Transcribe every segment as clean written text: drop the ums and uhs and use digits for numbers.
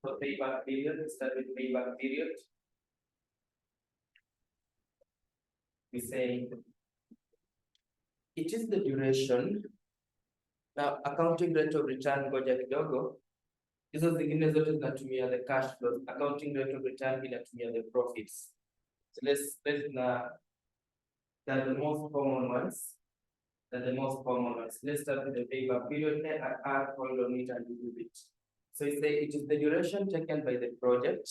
So payback period, start with payback period. We say it is the duration. Now accounting rate of return ngoja kidogo. Hizo zingine zote zinatumia the cash flows. Accounting rate of return inatumia the profits. So let's the most common ones. Let's start with the payback period. Let I hold on it a little bit. So it is the duration taken by the project.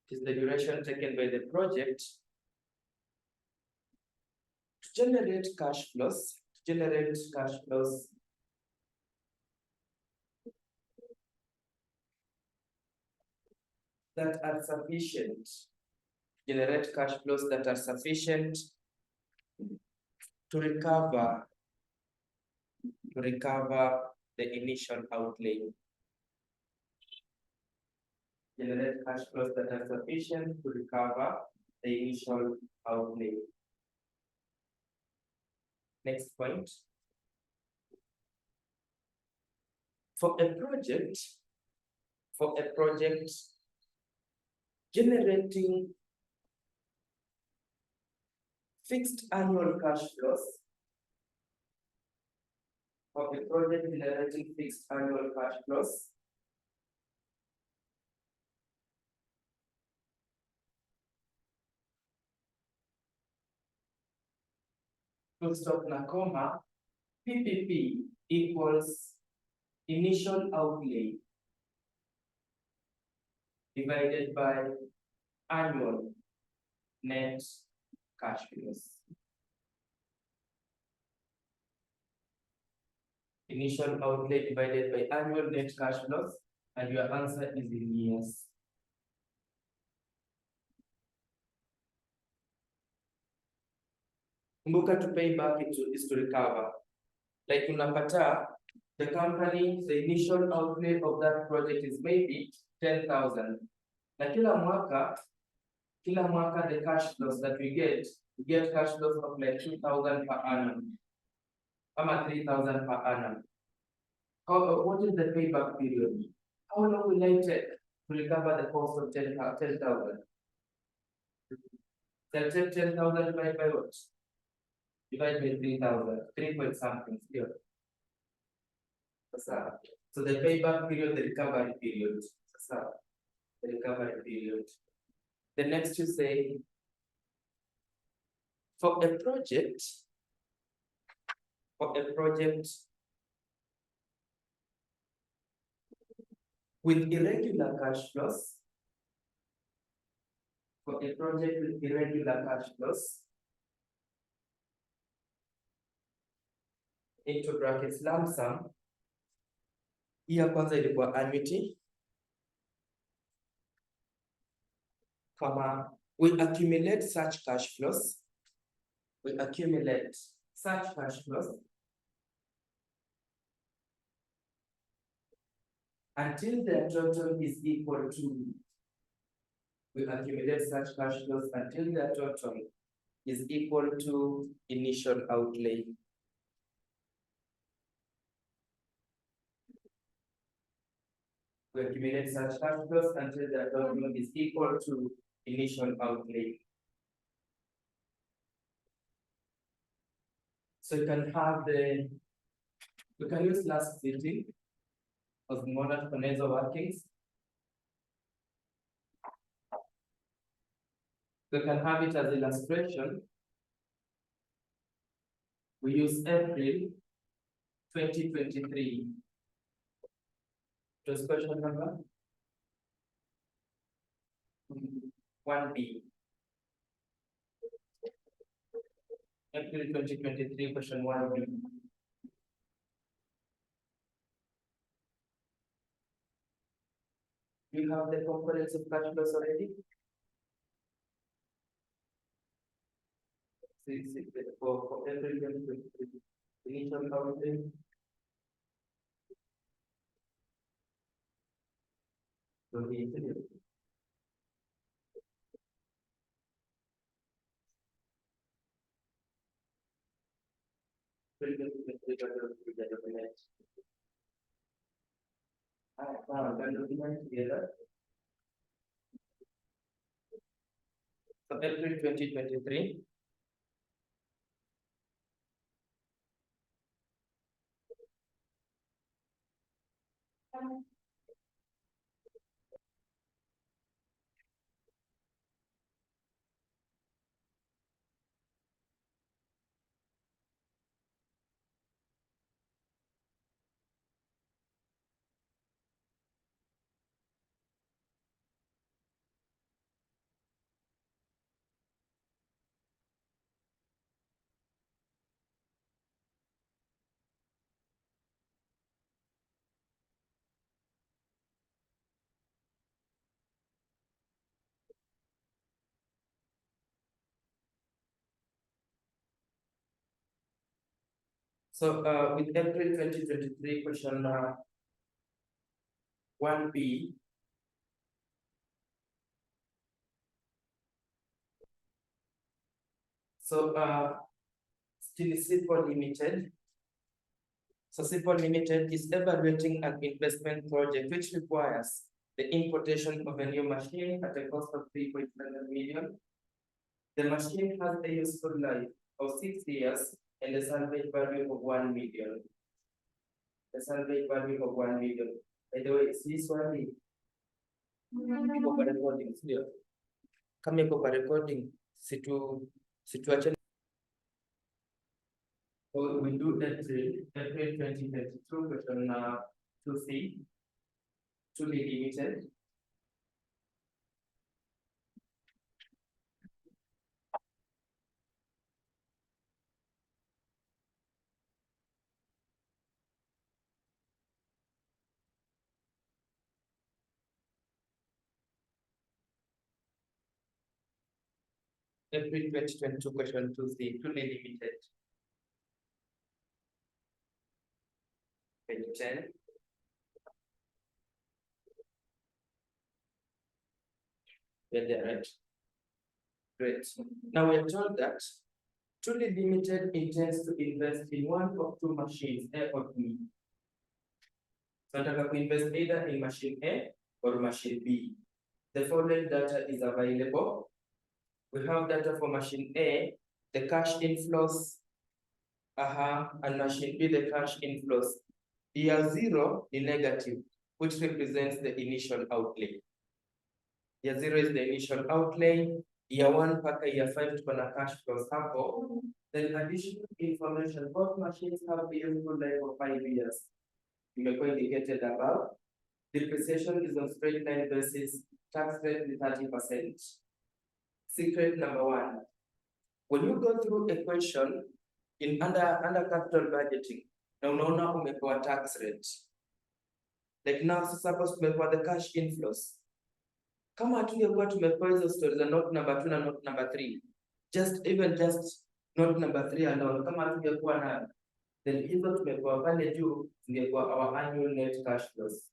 It is the duration taken by the project to generate cash flows. That are sufficient. Generate cash flows that are sufficient to recover the initial outlay. Generate cash flows that are sufficient to recover the initial outlay. Next point. For a project generating fixed annual cash flows. For a project generating fixed annual cash flows, full stop na comma, PPP equals initial outlay divided by annual net cash flows. Initial outlay divided by annual net cash flows, and your answer is in years. Kumbuka to pay back is to recover. Like unapata, the company, the initial outlay of that project is maybe 10,000. Na kila mwaka the cash flows that we get cash flows of like 2,000 per annum. 3,000 per annum. What is the payback period? How long will I take to recover the cost of 10,000? So take 10,000 divided by what? Divide by 3,000, 3 point something here. So the payback period, the recovery period. The recovery period. The next you say, for a project with irregular cash flows, into brackets lump sum, here kwanza ilikuwa annuity, comma, we accumulate such cash flows until their total is equal to, initial outlay. We accumulate such cash flows until their total is equal to initial outlay. So you can have we can use last sitting of modern financial workings. We can have it as illustration. We use April 2023. Just question number 1B. April 2023, question 1B. Do you have the components of cash flows already? For April 2023, initial outlay. So can document together. So April 2023. So with April 2023 question 1B. So still SIPO Limited. So SIPO Limited is evaluating an investment project which requires the importation of a new machine at a cost of 3.7 million. The machine has a useful life of 6 years and a salvage value of 1 million. The salvage value of 1 million. By the way, this one iko kwa recording, sio? Kama iko kwa recording, situache. So we do April 2022 question 2C, Truly Limited. April 2022 question 2C, Truly Limited. Page 10. We're there, right? Great. Now we are told that Truly Limited intends to invest in one of two machines, A or B. So nataka invest either in machine A or machine B. The following data is available. We have data for machine A, the cash inflows, and machine B, the cash inflows. Year 0 is negative, which represents the initial outlay. Year 0 is the initial outlay. Year 1 mpaka year 5 tuko na cash flows hapo. Then additional information, both machines have a useful life of 5 years. Imekuwa indicated above. Depreciation is on straight line basis, tax rate is 30%. Secret number 1. When you go through a question in under capital budgeting, na unaona umepewa tax rate. Like now, suppose tumepewa the cash inflows. Kama hatungekuwa tumepewa hizo stories za note number 2 na note number 3, just note number 3 alone, kama hatungekuwa na, then hizo tumepewa pale juu zingekuwa our annual net cash flows,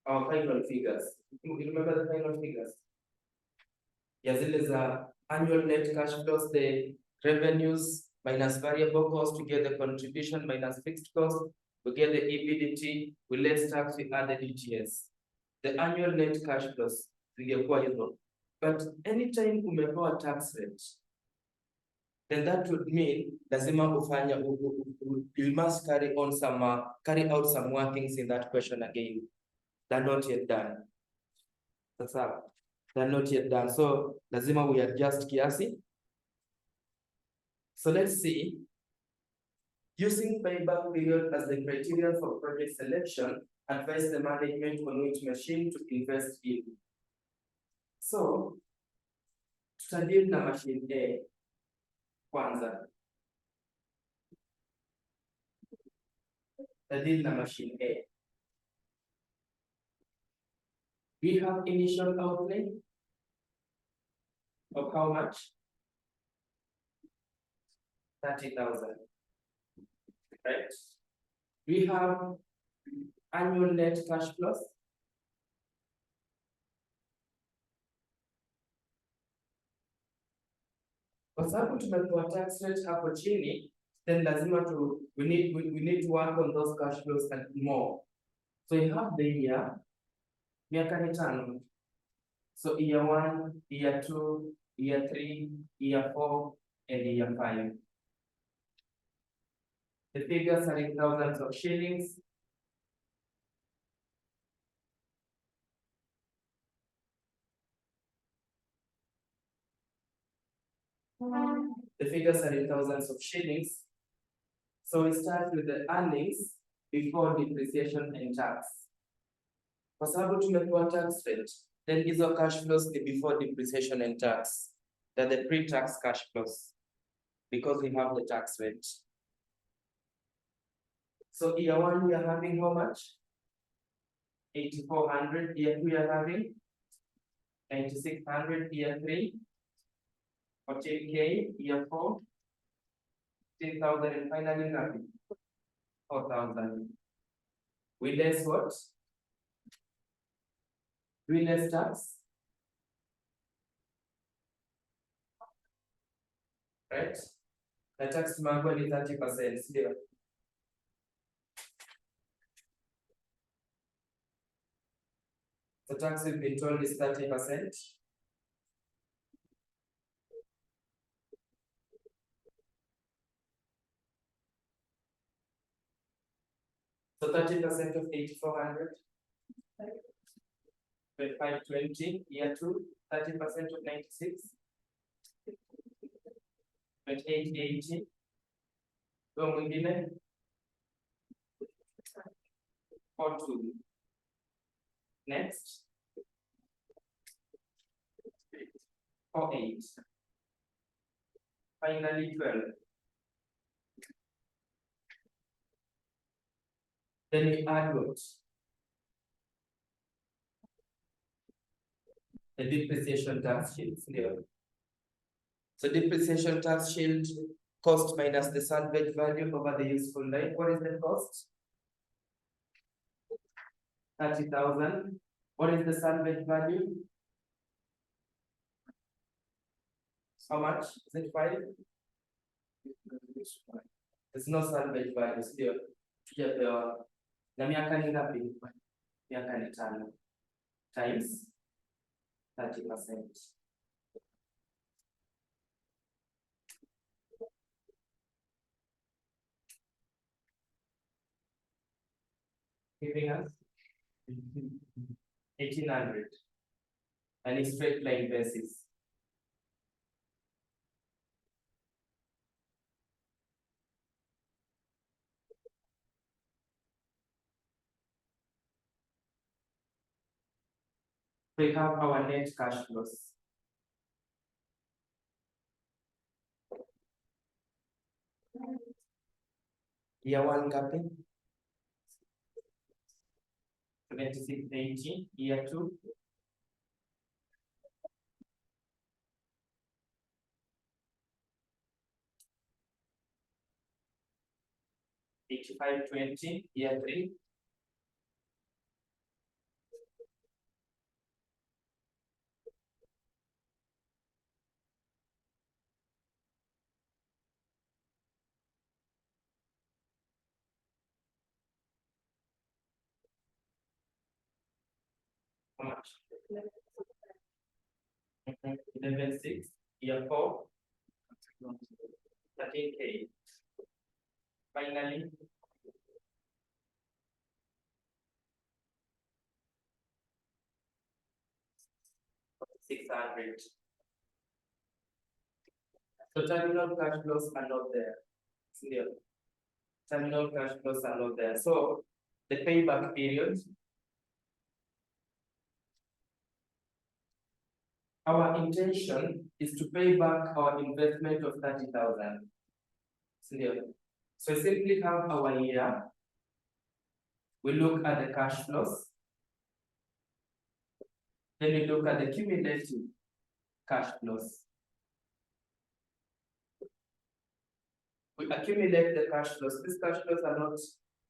our final figures. You remember the final figures? Ya zile za annual net cash flows, the revenues minus variable cost, to get the contribution minus fixed cost, we get the EBDT, we less tax, we add the DTS. The annual net cash flows zingekuwa hizo. But anytime umepewa tax rate, then that would mean lazima ufanya, you must carry out some workings in that question again. They're not yet done. That's how. They're not yet done. So lazima we adjust kiasi. So let's see. Using payback period as the criteria for project selection, advise the management on which machine to invest in. So, tutadeal na machine A kwanza. Tutadeal na machine A. We have initial outlay of how much? 30,000. Right? We have annual net cash flows. Kwa sababu tumepewa tax rate hapo chini, then lazima we need to work on those cash flows and more. So you have the year, miaka mitano. So year 1, year 2, year 3, year 4, and year 5. The figures are in thousands of shillings. The figures are in thousands of shillings. So we start with the earnings before depreciation and tax. Kwa sababu tumepewa tax rate, then hizo cash flows ni before depreciation and tax. They're the pre-tax cash flows because we have the tax rate. So year 1 we are having how much? 8,400. Year 2 we are having 9,600. Year 3 14K. Year 4 10,000, and finally nothing. 4,000. We less what? We less tax. Right? The tax margin is 30%. Still. The tax we've been told is 30%. So 30% of 8,400. 520. Year 2, 30% of 96. 2880. Huyo mwingine 42. Next 48. Finally 12. Then we add what? The depreciation tax shield here. So depreciation tax shield, cost minus the salvage value over the useful life. What is the cost? 30,000. What is the salvage value? How much? Is it 5? There's no salvage value still. Na miaka ni ngapi? Miaka ni 5 times 30%. Giving us 1,800 and a straight line basis. We have our net cash flows. Year 1 ngapi? 7680. Year 2 8520. Year 3 how much? 11,600. Year 4 13K. Finally 600. So terminal cash flows are not there. Clear. Terminal cash flows are not there. So the payback period, our intention is to pay back our investment of 30,000. Clear. So we simply have our year. We look at the cash flows. Then we look at the cumulative cash flows. We accumulate the cash flows. These cash flows are not,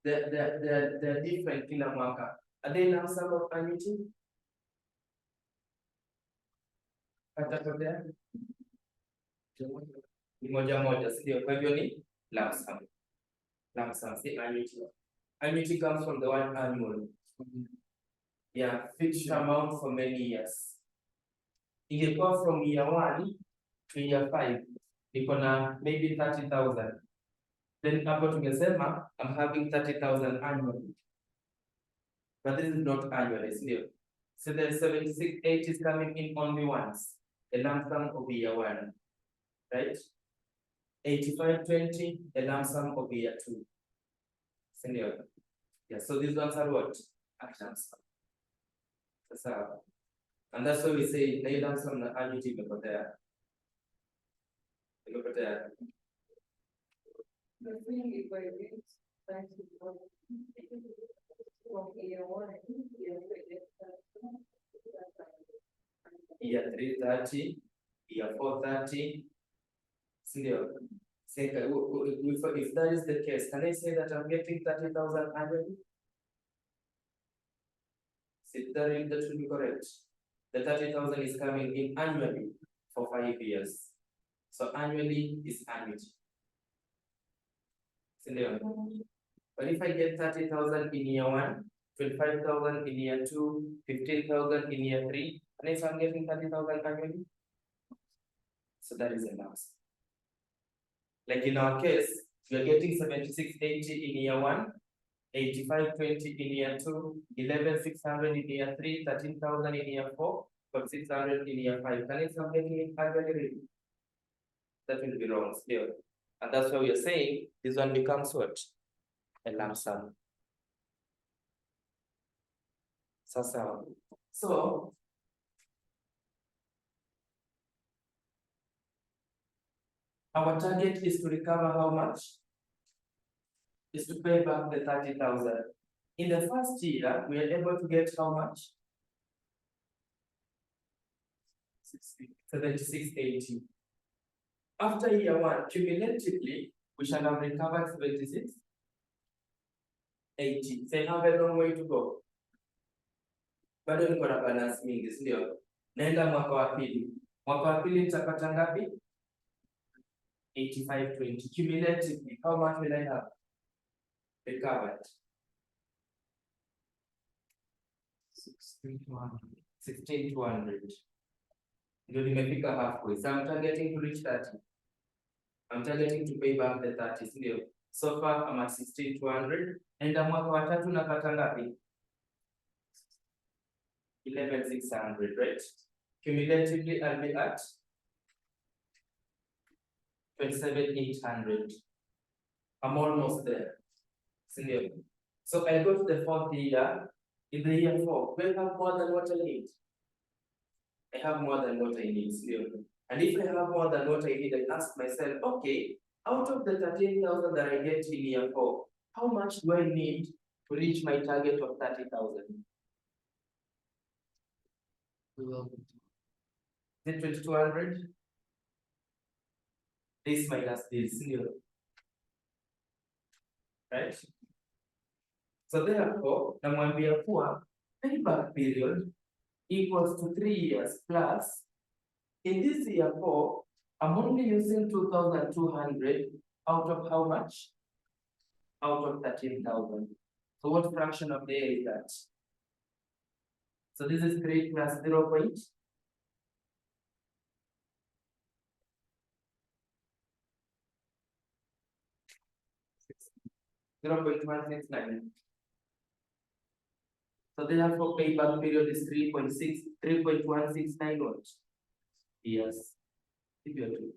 they're different kila mwaka. Are they lump sum of annuity? Patapotea? Ni moja moja, sio? Kwa hivyo ni lump sum. Lump sum, si annuity. Annuity comes from the word annual. Yeah, fixed amount for many years. Ingekuwa from year 1 to year 5 niko na maybe 30,000. Then hapo tungesema I'm having 30,000 annually. But this is not annually, still. So the 76,8 is coming in only once, a lump sum of year 1, right? 85,20, a lump sum of year 2. Senior. Yeah, so these ones are what? A lump sum. So, and that's why we say a lump sum na annuity imepotea. Imepotea. Year 330, year 430, sindio? Say, if that is the case, can I say that I'm getting 30,000 annually? That should be correct. The 30,000 is coming in annually for 5 years. So annually is annuity. But if I get 30,000 in year 1, 25,000 in year 2, 15,000 in year 3, and if I'm getting 30,000 annually, so that is enough. Like in our case, we are getting 76,80 in year 1, 85,20 in year 2, 11,600 in year 3, 13,000 in year 4, 600 in year 5. Can I'm getting it annually? That will be wrong still. And that's why we are saying this one becomes what? A lump sum. So our target is to recover how much? Is to pay back the 30,000. In the first year, we are able to get how much? 76,80. After year 1, cumulatively, we shall have recovered 76,80. So I have a long way to go. Bado niko na balance mingi, ndio. Naenda mwaka wa pili. Mwaka wa pili nitapata ngapi? 85,20. Cumulatively, how much will I have recovered? 16,200. Ndio nimefika halfway. So I'm targeting to reach 30. I'm targeting to pay back the 30, ndio. So far I'm at 16,200. Enda mwaka wa tatu napata ngapi? 11,600, right? Cumulatively, I'll be at 27,800. I'm almost there. So I go to the 4th year. In the year 4, will I have more than what I need? I have more than what I need. And if I have more than what I need, I ask myself, okay, out of the 13,000 that I get in year 4, how much do I need to reach my target of 30,000? Is it 2,200? This minus this, right? So therefore, namwambia kuwa payback period equals to 3 years plus, in this year 4, I'm only using 2,200 out of how much? Out of 13,000. So what fraction of the year is that? So this is 3 plus 0. 0.169. So therefore, payback period is 3.169 what? Yes. If you are to.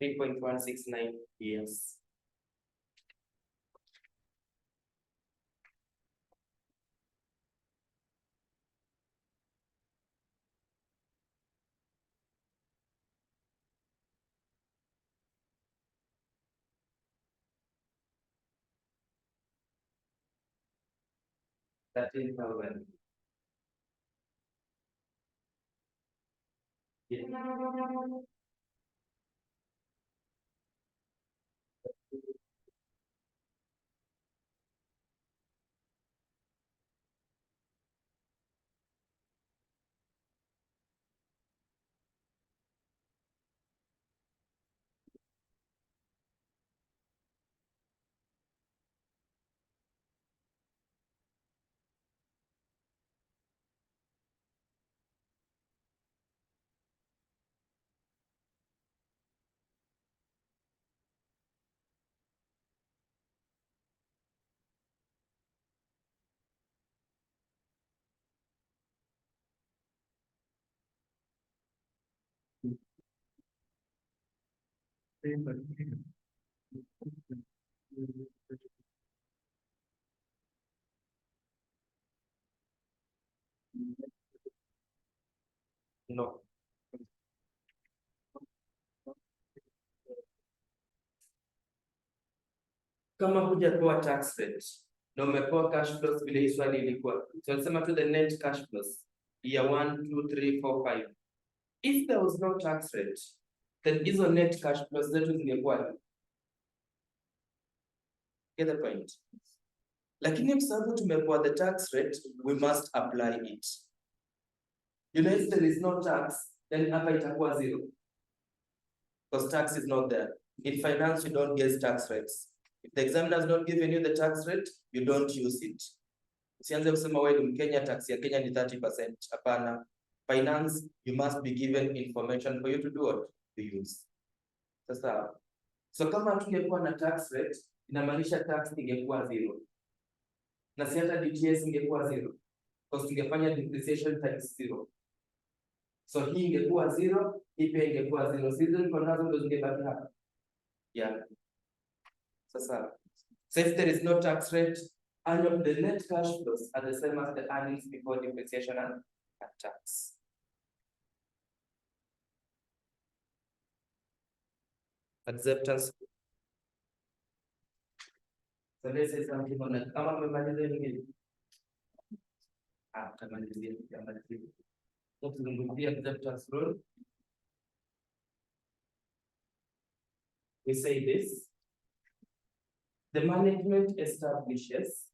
3.169 years. That is how well. Yeah. No. Kama hujapewa tax rate na umepewa cash flows vile hii swali ilikuwa, tunasema tu the net cash flows year 1, 2, 3, 4, 5. If there was no tax rate, then hizo net cash flows zetu zingekuwa. Get the point? Lakini kwa sababu tumepewa the tax rate, we must apply it. You know, if there is no tax, then hapa itakuwa zero. Because tax is not there. In finance, you don't get tax rates. If the examiner has not given you the tax rate, you don't use it. Usianze kusema wewe ni Mkenya, tax ya Kenya ni 30%. Hapana. Finance, you must be given information for you to do what? To use. Sasa, so kama tungekuwa na tax rate, inamaanisha tax ingekuwa zero. Na si hata DTS ingekuwa zero. Because tungefanya depreciation times zero. So hii ingekuwa zero, hii pia ingekuwa zero. Sisi ndio nazo ndio zingebaki hapa. Yeah. Sasa, so if there is no tax rate, the net cash flows are the same as the earnings before depreciation and tax. Acceptance. So let's say something on that. Kama mmemaliza nyingine. Tamalizia. Tuzungumzie acceptance rule. We say this. The management establishes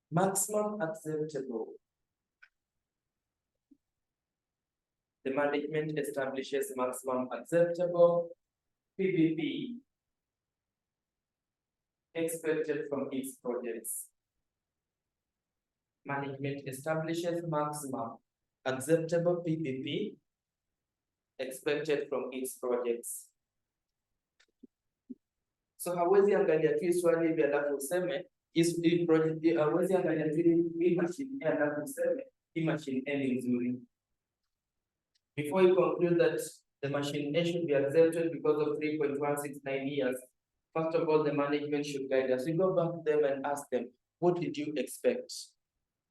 maximum acceptable. The management establishes maximum acceptable PBP expected from its projects. Management establishes maximum acceptable PBP expected from its projects. So hawezi angalia tu swali hivi alafu useme hii project, hawezi angalia tu hii machine alafu useme hii machine ni nzuri. Before you conclude that the machine A should be accepted because of 3.169 years, first of all, the management should guide us. We go back to them and ask them, what did you expect?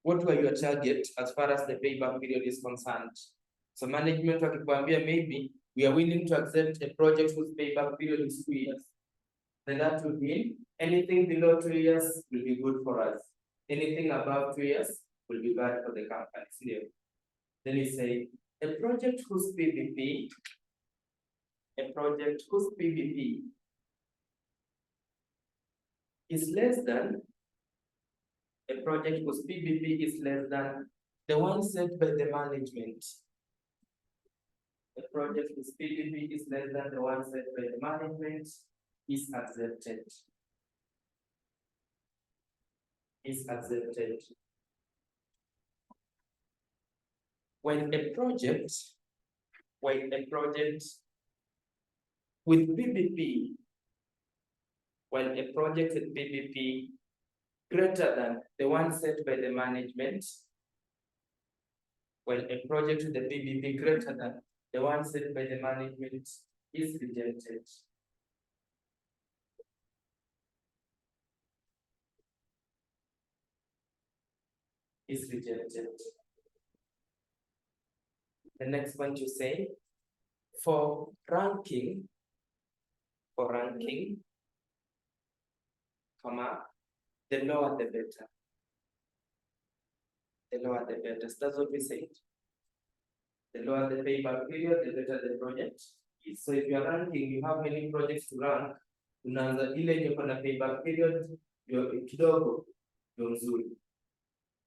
What were your targets as far as the payback period is concerned? So management wakikwambia maybe we are willing to accept a project whose payback period is 2 years. Then that would mean anything below 2 years will be good for us. Anything above 2 years will be bad for the company. Then you say, a project whose PBP is less than the one set by the management. A project whose PBP is less than the one set by the management is accepted. When a project with PBP, greater than the one set by the management, when a project with the PBP greater than the one set by the management is rejected. The next one to say, for ranking, comma, the lower the better. That's what we said. The lower the payback period, the better the project is. So if you are ranking, you have many projects to rank. Unaanza ile yenye kuna payback period kidogo ndio nzuri.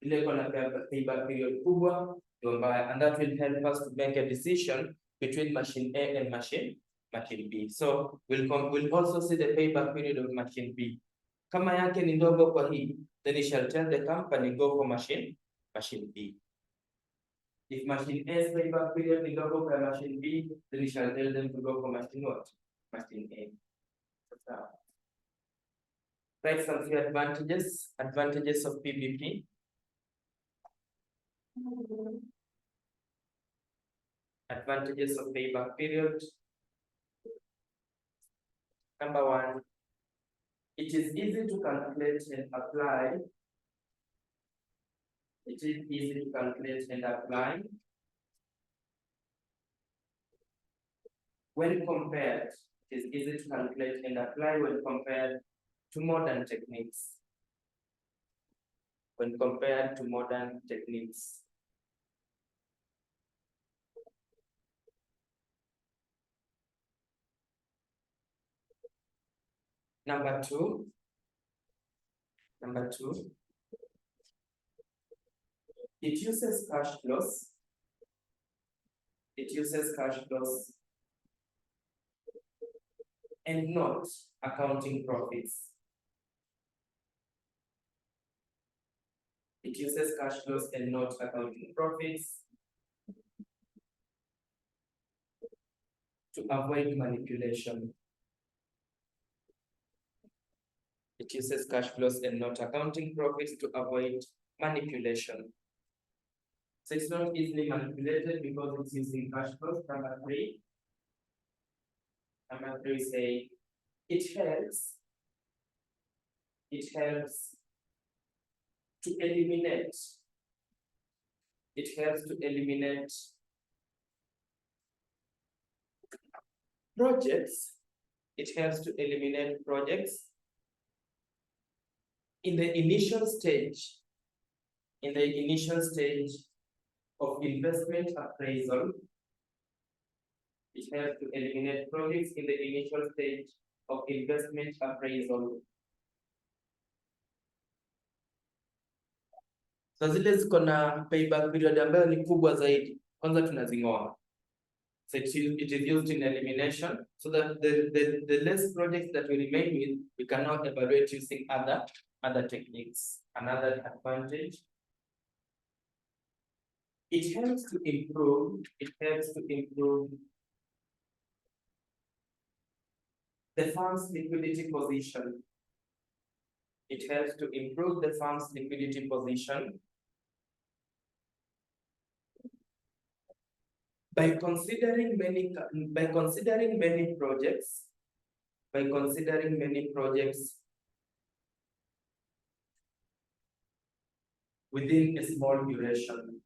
Ile kuna payback period kubwa ndio mbaya, and that will help us to make a decision between machine A and machine B. So we'll also see the payback period of machine B. Kama yake ni ndogo kwa hii, then we shall tell the company go for machine B. If machine A's payback period is ndogo kwa machine B, then we shall tell them to go for machine what? Machine A. Write some few advantages of PBP. Advantages of payback period. Number one, it is easy to calculate and apply. It is easy to calculate and apply when compared. It is easy to calculate and apply when compared to modern techniques. When compared to modern techniques. Number two, it uses cash flows. It uses cash flows and not accounting profits. It uses cash flows and not accounting profits to avoid manipulation. It uses cash flows and not accounting profits to avoid manipulation. So it's not easily manipulated because it's using cash flows. Number three. Number three say it helps to eliminate. It helps to eliminate projects. It helps to eliminate projects in the initial stage. In the initial stage of investment appraisal. It helps to eliminate projects in the initial stage of investment appraisal. So zile ziko na payback period ambayo ni kubwa zaidi, kwanza tunazing'oa. So it is used in elimination, so that the less projects that we remain with, we cannot evaluate using other techniques. Another advantage. It helps to improve the firm's liquidity position. It helps to improve the firm's liquidity position by considering many projects. By considering many projects within a small duration.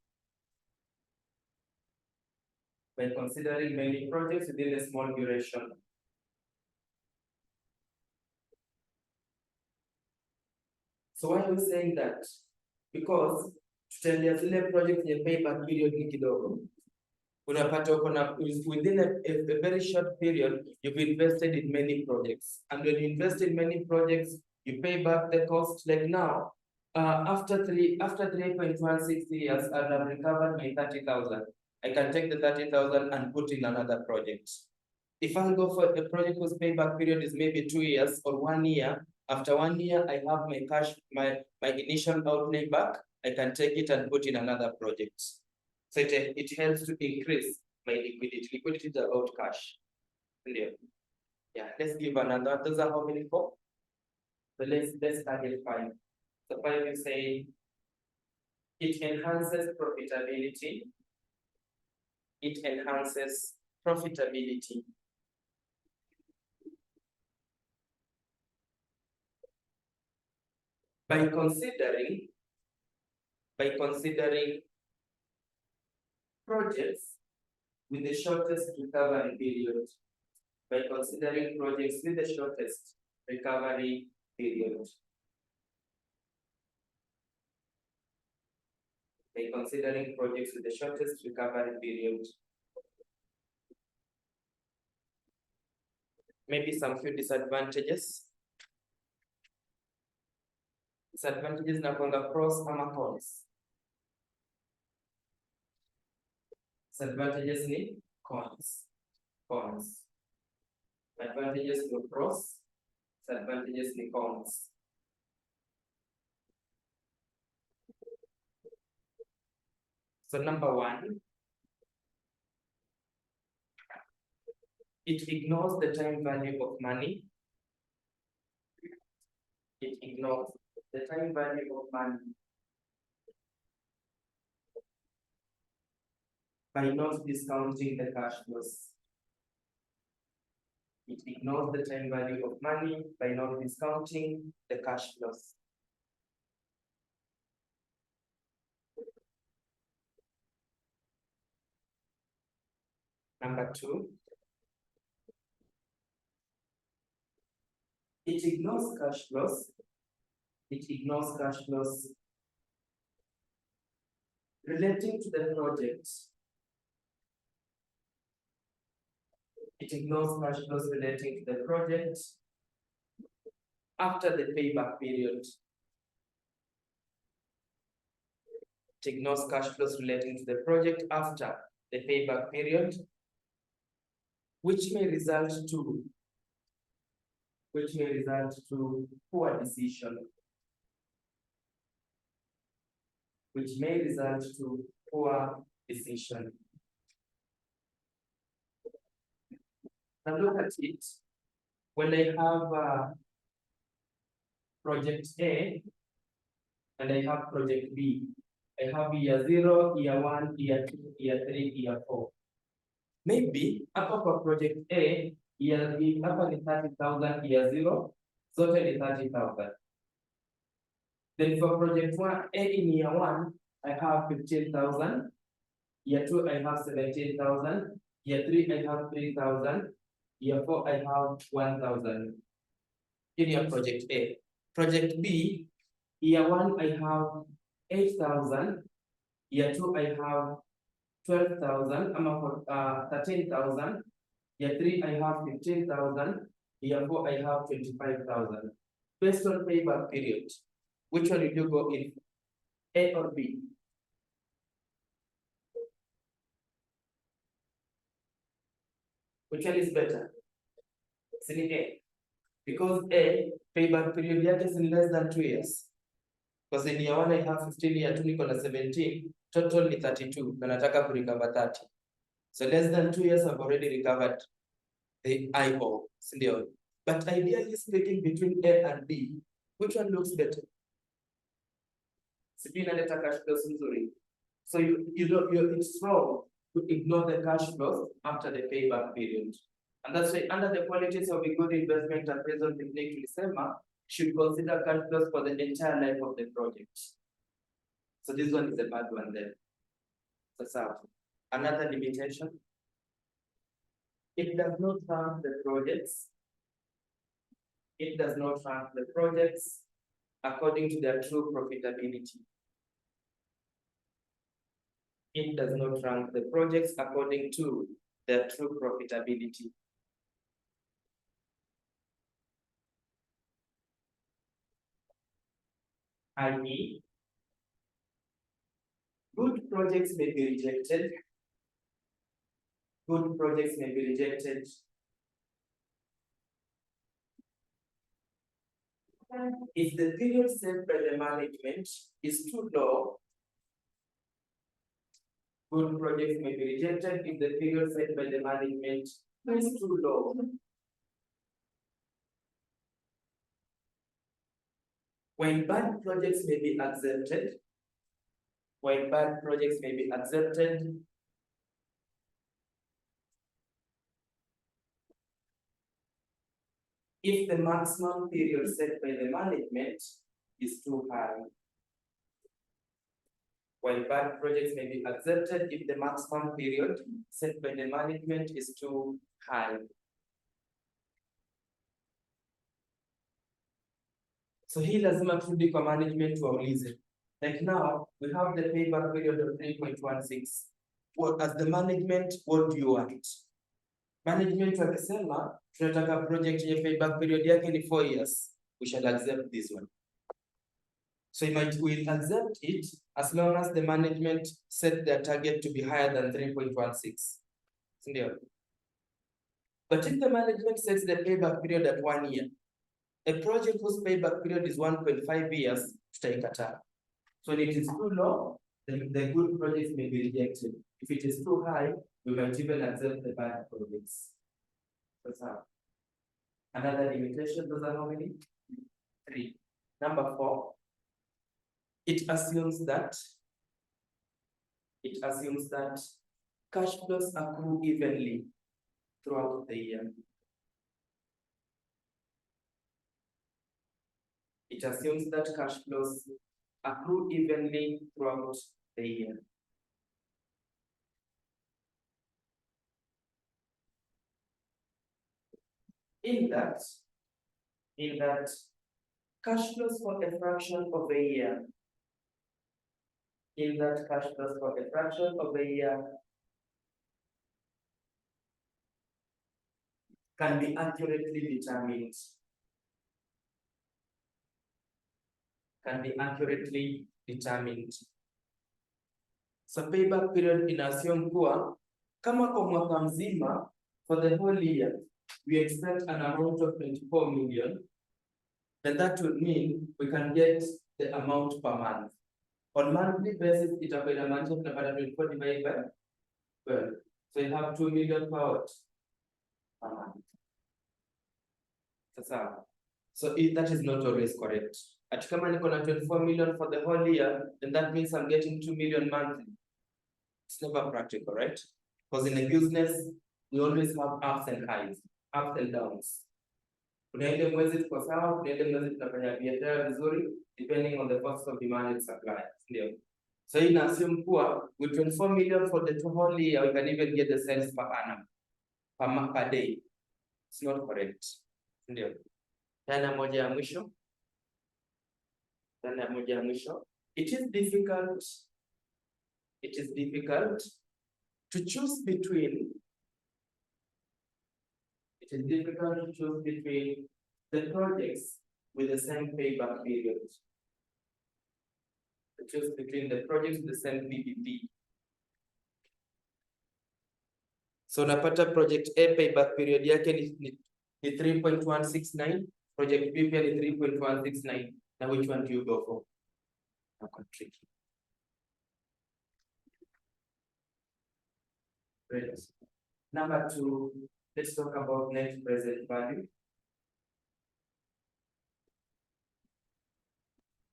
By considering many projects within a small duration. So why are we saying that? Because tutaendea zile project yenye payback period ni kidogo. Unapata uko na within a very short period, you've invested in many projects. And when you invest in many projects, you pay back the cost. Like now, after 3.16 years, and I've recovered my 30,000. I can take the 30,000 and put in another project. If I go for the project whose payback period is maybe 2 years or 1 year, after 1 year, I have my cash, my initial outlay back, I can take it and put in another project. So it helps to increase my liquidity. Liquidity is about cash. Yeah, let's give another. Those are how many for? So let's target 5. So 5 you say it enhances profitability. It enhances profitability. By considering projects with the shortest recovery period. By considering projects with the shortest recovery period. By considering projects with the shortest recovery period. Maybe some few disadvantages. Disadvantages na kwanga pros ama cons. Disadvantages ni cons. Advantages ni pros. Disadvantages ni cons. So number 1, it ignores the time value of money. It ignores the time value of money. by not discounting the cash flows. It ignores the time value of money by not discounting the cash flows. Number 2, it ignores cash flows. It ignores cash flows relating to the project. It ignores cash flows relating to the project after the payback period. It ignores cash flows relating to the project after the payback period, which may result to poor decision. Which may result to poor decision. Now look at it. When I have project A and I have project B, I have year 0, year 1, year 2, year 3, year 4. Maybe hapa kwa project A, year B, hapa ni 30,000, year 0, zote ni 30,000. Then for project 1, A in year 1, I have 15,000. Year 2, I have 17,000. Year 3, I have 3,000. Year 4, I have 1,000. In your project A. Project B, year 1, I have 8,000. Year 2, I have 12,000. I'm 13,000. Year 3, I have 15,000. Year 4, I have 25,000. Based on payback period, which one did you go in? A or B? Which one is better? It's in A. Because A, payback period yake is less than 2 years. Because in year 1 I have 15, year 2 niko na 17, total ni 32, na nataka kurecover 30. So less than 2 years I've already recovered the IO, sindio? But ideally speaking between A and B, which one looks better? Sipi inaleta cash flows nzuri. So it's wrong to ignore the cash flows after the payback period. And that's why under the qualities of a good investment appraisal technique, tulisema should consider cash flows for the entire life of the project. So this one is a bad one there. So another limitation, it does not rank the projects. It does not rank the projects according to their true profitability. It does not rank the projects according to their true profitability. I.e., good projects may be rejected. Good projects may be rejected if the period set by the management is too low. Good projects may be rejected if the period set by the management is too low. When bad projects may be accepted, if the maximum period set by the management is too high. While bad projects may be accepted if the maximum period set by the management is too high. So hii lazima turudi kwa management waulize. Like now, we have the payback period of 3.16. What, as the management, what do you want? Management wakisema, tunataka project yenye payback period yake ni 4 years. We shall accept this one. So we'll accept it as long as the management set their target to be higher than 3.16. But if the management sets the payback period at 1 year, a project whose payback period is 1.5 years, tutaikataa. So when it is too low, then the good projects may be rejected. If it is too high, we might even accept the bad projects. That's how. Another limitation, those are how many? 3. Number 4, it assumes that cash flows accrue evenly throughout the year. It assumes that cash flows accrue evenly throughout the year. In that cash flows for a fraction of a year, can be accurately determined. So payback period inassume kuwa kama kwa mwaka mzima, for the whole year we expect an amount of 24 million, then that would mean we can get the amount per month. On monthly basis, itakuwa inamaanisha tunapata 24 divided by 12. So you have 2 million per month. So that is not always correct. At kama niko na 24 million for the whole year, then that means I'm getting 2 million monthly. It's never practical, right? Because in a business, we always have ups and highs, ups and downs. Kuna ile mwezi tuko sawa, kuna ile mwezi tunafanya biashara vizuri, depending on the cost of demand and supply. So in assume kuwa with 24 million for the whole year, we can even get the sales per annum, per day. It's not correct. Dhana moja ya mwisho. It is difficult to choose between the projects with the same payback period. PPP. So napata project A payback period yake ni 3.169, project B pia ni 3.169. Now which one do you go for? Tricky. Great. Number 2, let's talk about net present value.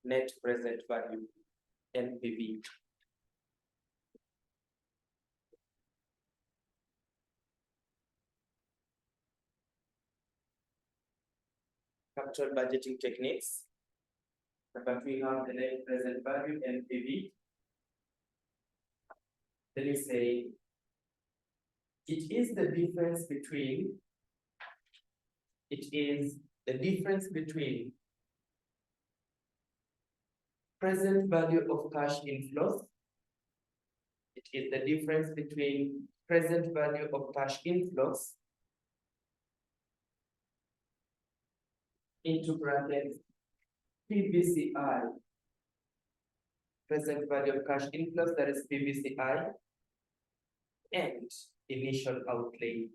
Net present value, NPV. Capital budgeting techniques. Number 3, we have the net present value, NPV. Then you say it is the difference between present value of cash inflows. It is the difference between present value of cash inflows into brackets PVCI. Present value of cash inflows, that is PVCI, and initial outlay.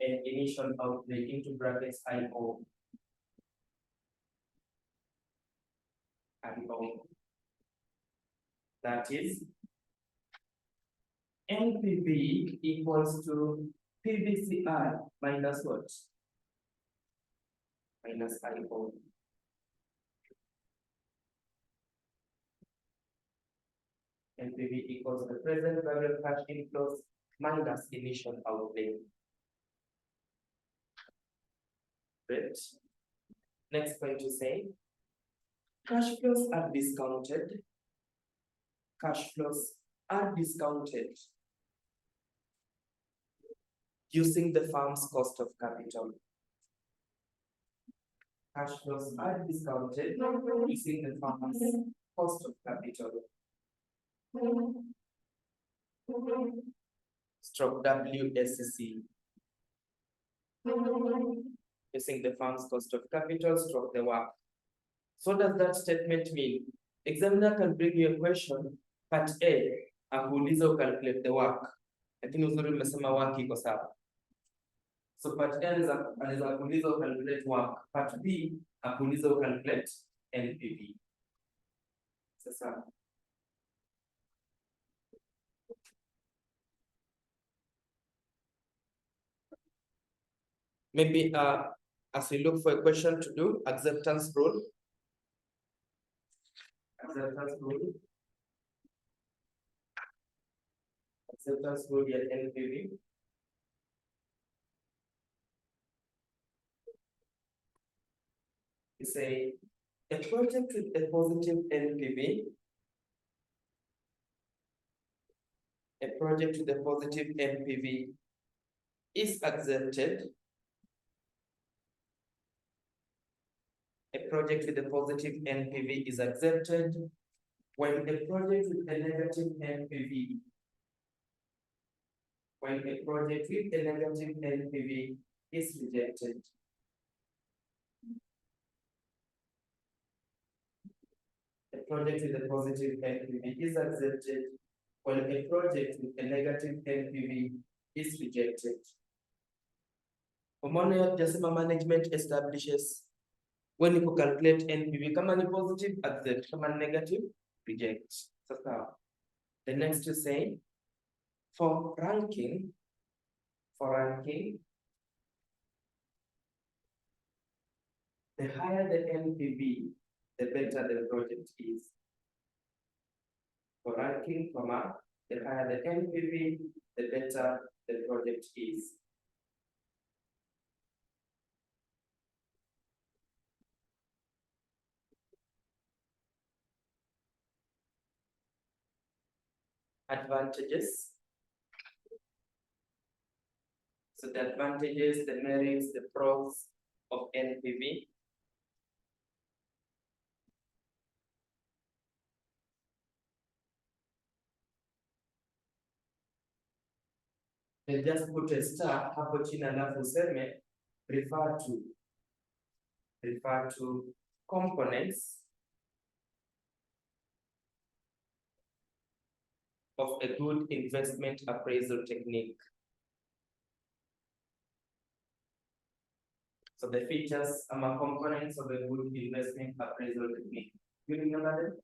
And initial outlay into brackets IO. That is NPV equals to PVCI minus what? Minus IO. NPV equals the present value of cash inflows minus initial outlay. Great. Next point to say, cash flows are discounted. Cash flows are discounted using the firm's cost of capital. Cash flows are discounted using the firm's cost of capital. Stroke WSC. Using the firm's cost of capital, stroke the work. So does that statement mean? Examiner can bring you a question, part A, akuuliza calculate the work. Lakini uzuri umesema work iko sawa. So part A anaweza kuuliza calculate work. Part B, akuuliza calculate NPV. Sasa maybe as we look for a question to do, acceptance rule. Acceptance rule. acceptance value at NPV. We say a project with a positive NPV, a project with a positive NPV is accepted. A project with a positive NPV is accepted, when a project with a negative NPV, is rejected. A project with a positive NPV is accepted, while a project with a negative NPV is rejected. Umeona yote jasema management establishes when you calculate NPV, kama ni positive accept, kama ni negative reject. Sasa the next is saying for ranking, the higher the NPV, the better the project is. For ranking, the higher the NPV, the better the project is. Advantages. So the advantages, the merits, the pros of NPV. And just put a star hapo chini alafu useme refer to components of a good investment appraisal technique. So the features are components of a good investment appraisal technique. You remember them?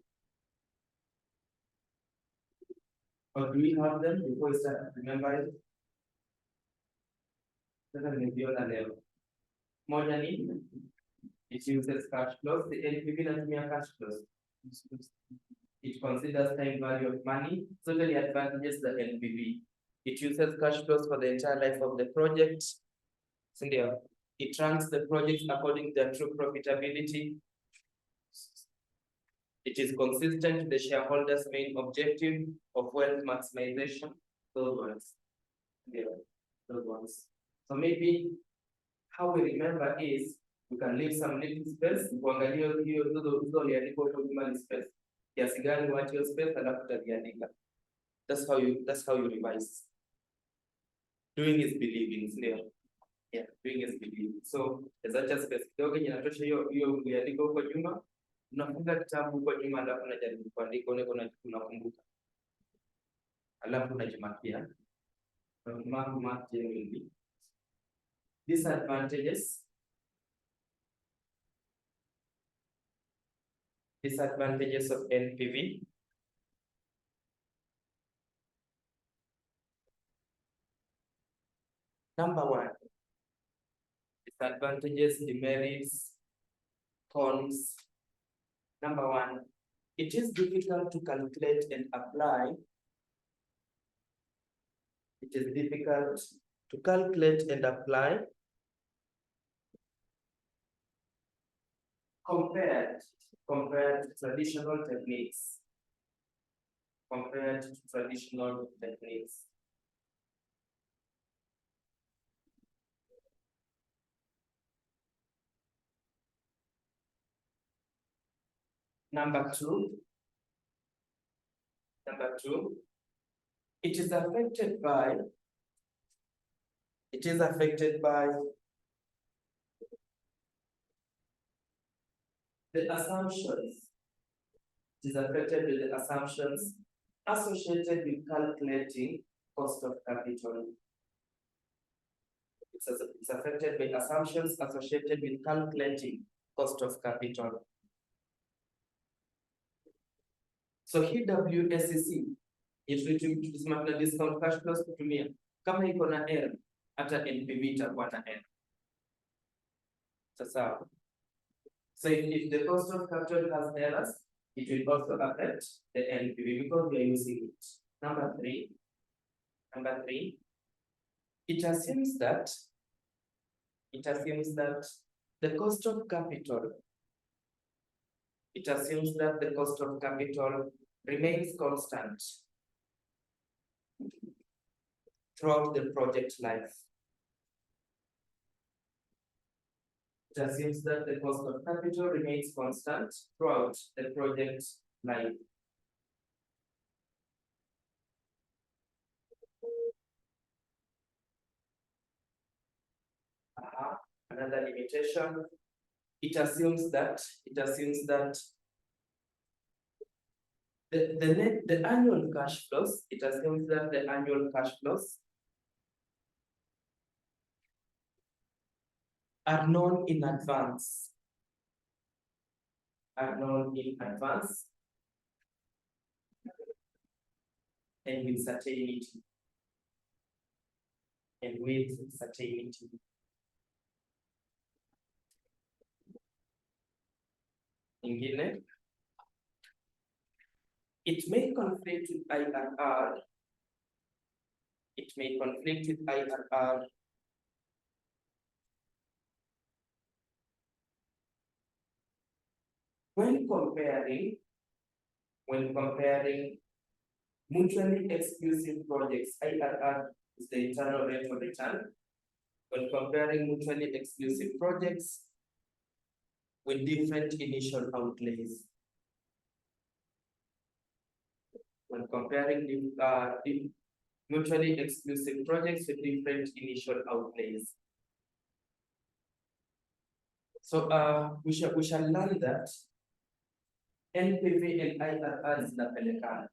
Or do we have them before we start remembering? Moja ni it uses cash flows. The NPV natumia cash flows. It considers time value of money. So the advantages the NPV. It uses cash flows for the entire life of the project. It ranks the projects according to their true profitability. It is consistent with the shareholders' main objective of wealth maximization. Those ones. Those ones. So maybe how we remember is we can leave some little space. Space. Kiasi gani wacha hiyo space alafu utaandika. That's how you revise. Doing is believing, ndio. Yeah, doing is believing. So acha space kidogo inatosha hiyo uliandika huko nyuma. Unafunga kitabu huko nyuma alafu unajaribu kuandika unakumbuka. Alafu unajimakia. Mark genuinely. Disadvantages of NPV. Number one, disadvantages, demerits, cons. Number one, it is difficult to calculate and apply. It is difficult to calculate and apply compared to traditional techniques. Number two, it is affected by the assumptions. It is affected with the assumptions associated with calculating cost of capital. It's affected by assumptions associated with calculating cost of capital. So hii WSEC tusema tuna discount cash flows kutumia kama iko na error hata NPV itakuwa na error. Sasa so if the cost of capital has errors, it will also affect the NPV because we are using it. Number three, Number 3, it assumes that the cost of capital, remains constant throughout the project life. It assumes that the cost of capital remains constant throughout the project life. Another limitation, it assumes that the annual cash flows, are known in advance. And with certainty. Ingine, it may conflict with IRR. When comparing mutually exclusive projects, IRR is the internal rate of return. When comparing mutually exclusive projects with different initial outlays. When comparing mutually exclusive projects with different initial outlays. So we shall learn that NPV and IRR zinapelekana.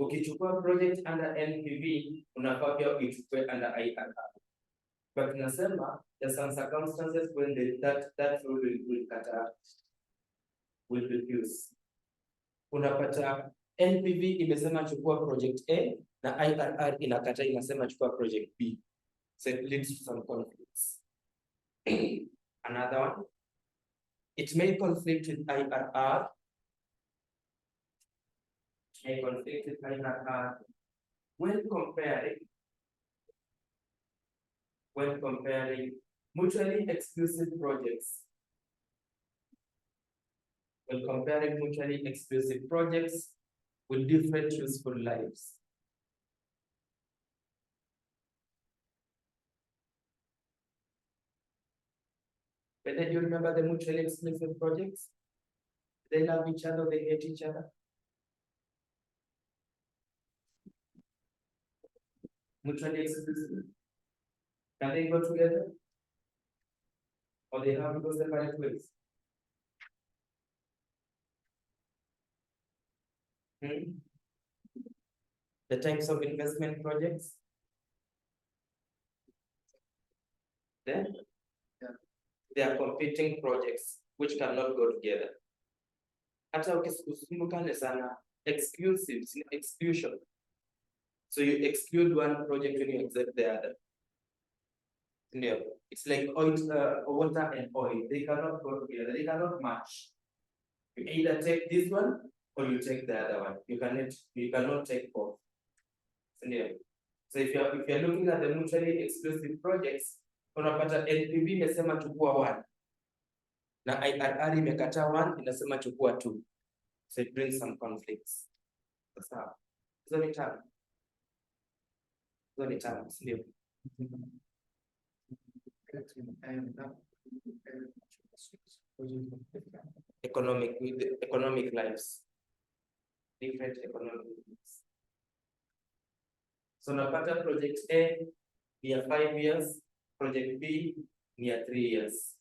Ukichukua project under NPV, unafaa pia uichukue under IRR. But tunasema there are some circumstances when that rule will refuse. Unapata NPV imesema chukua project A na IRR inakata inasema chukua project B. So it leads to some conflicts. Another one, it may conflict with IRR. When comparing mutually exclusive projects. With different useful lives. Whether you remember the mutually exclusive projects? They love each other, they hate each other. Mutually exclusive. Can they go together? Or they have to go separate ways? The types of investment projects. Then they are competing projects which cannot go together. Hata ukisumbukane sana, exclusion. So you exclude one project when you accept the other. Yeah. It's like oil, water and oil. They cannot go together. They cannot match. You either take this one or you take the other one. You cannot take both. Yeah. So if you're looking at the mutually exclusive projects, unapata NPV imesema chukua 1 na IRR imekataa 1 inasema chukua 2. So it brings some conflicts. Sasa hizo ni terms, ndio. Economic lives. Different economic lives. So napata project A ni 5 years, project B ni 3 years.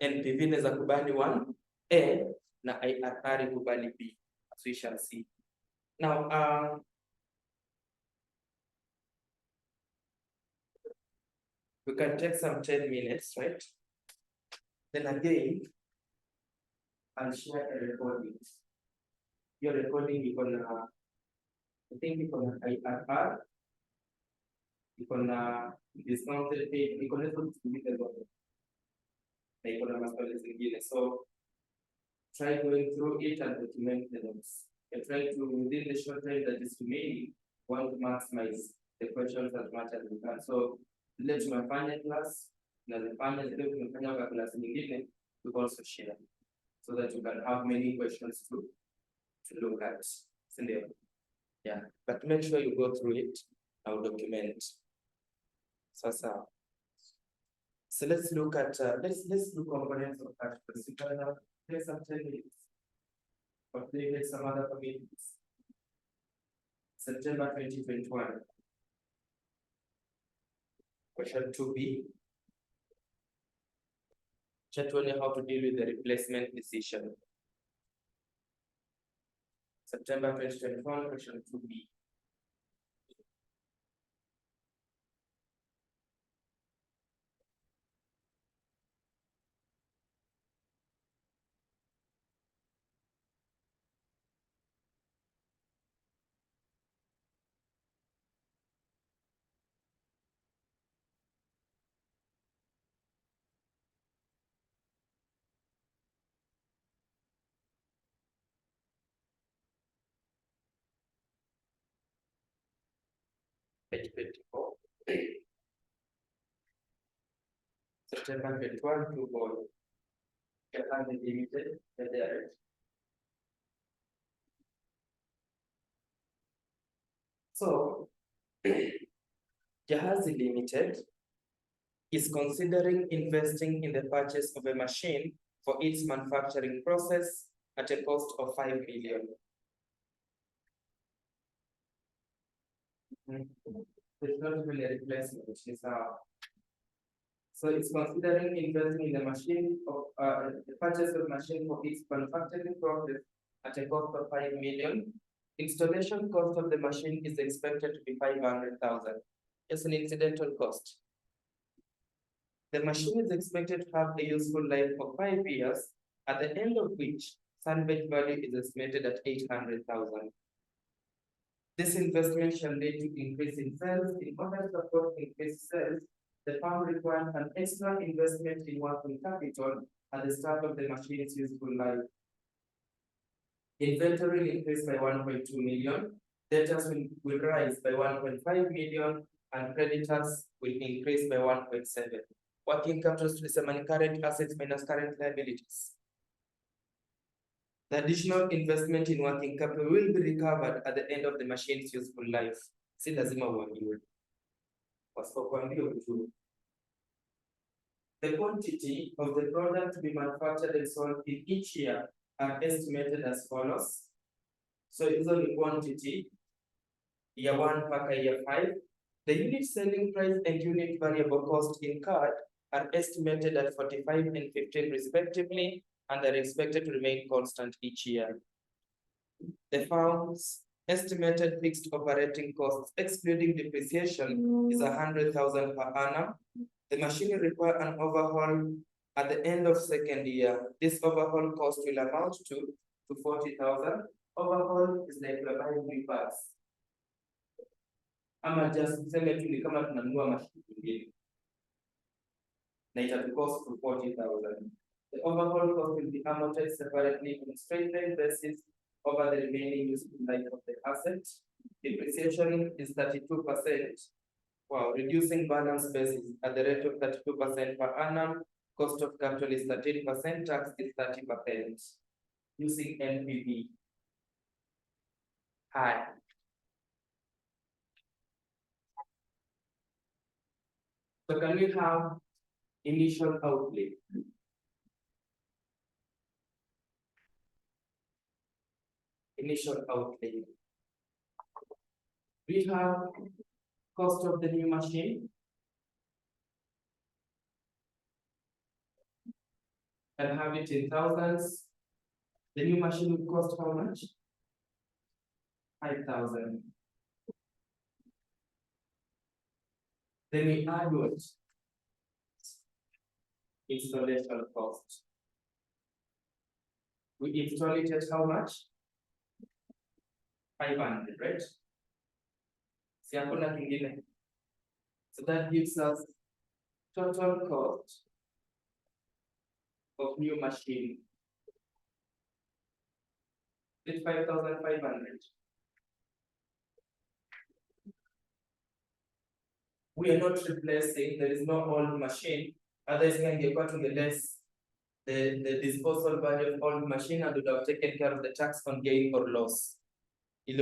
NPV inaweza kubali 1 A na IRR kubali B, as we shall see. Now we can take some 10 minutes, right? Then again, I'll share a recording. Your recording iko na, I think iko na IRR, iko na discounted pay, iko na maswali zingine. So try going through it and document the notes. You're trying to, within the short time that is remaining, want to maximize the questions as much as we can. So ile tumefanya class na zifanya zile tumefanya kwa class nyingine, we also share so that you can have many questions to look at. Sindio? Yeah, but make sure you go through it and document. Sasa, so let's look at let's do components of that. There's some 10 minutes. But they get some other commitments. September 2021. Question 2B. Chat only how to deal with the replacement decision. September 2021, question 2B. Page 24. September 21 to all. Jahazi Limited, the So, Jahazi Limited is considering investing in the purchase of a machine for its manufacturing process at a cost of 5 million. It's not really a replacement, it's so it's considering investing in the machine of the purchase of machine for its manufacturing process at a cost of 5 million. Installation cost of the machine is expected to be 500,000. It's an incidental cost. The machine is expected to have a useful life of 5 years, at the end of which salvage value is estimated at 800,000. This investment shall lead to increase in sales. In order to support increased sales, the firm requires an extra investment in working capital at the start of the machine's useful life. Inventory will increase by 1.2 million, debtors will rise by 1.5 million, and creditors will increase by 1.7. Working capital is current assets minus current liabilities. The additional investment in working capital will be recovered at the end of the machine's useful life. Si lazima uambiwe. Wasipokuambia ujue. The quantity of the product to be manufactured and sold in each year are estimated as follows. So it's only quantity, year 1 mpaka year 5. The unit selling price and unit variable cost incurred are estimated at 45 and 15 respectively, and are expected to remain constant each year. The firm's estimated fixed operating costs, excluding depreciation, is 100,000 per annum. The machine require an overhaul at the end of second year. This overhaul cost will amount to 40,000. Overhaul is like buying new parts. Ama just tuseme tu ni kama tunanunua mashine nyingine. Na ita cost to 40,000. The overhaul cost will be amortized separately on a straight-line basis over the remaining useful life of the asset. Depreciation is 32%. Wow, reducing balance basis at the rate of 32% per annum. Cost of capital is 13%, tax is 30%. Using NPV. High. So can we have initial outlay? Initial outlay. We have cost of the new machine. And have it in thousands. The new machine will cost how much? 5,000. Then we add what? Installation cost. We install it at how much? 500, right? Si hakuna kingine. So that gives us total cost of new machine. It's 5,500. We are not replacing, there is no old machine. Otherwise, can get to the less the disposal value of old machine and would have taken care of the tax on gain or loss. It's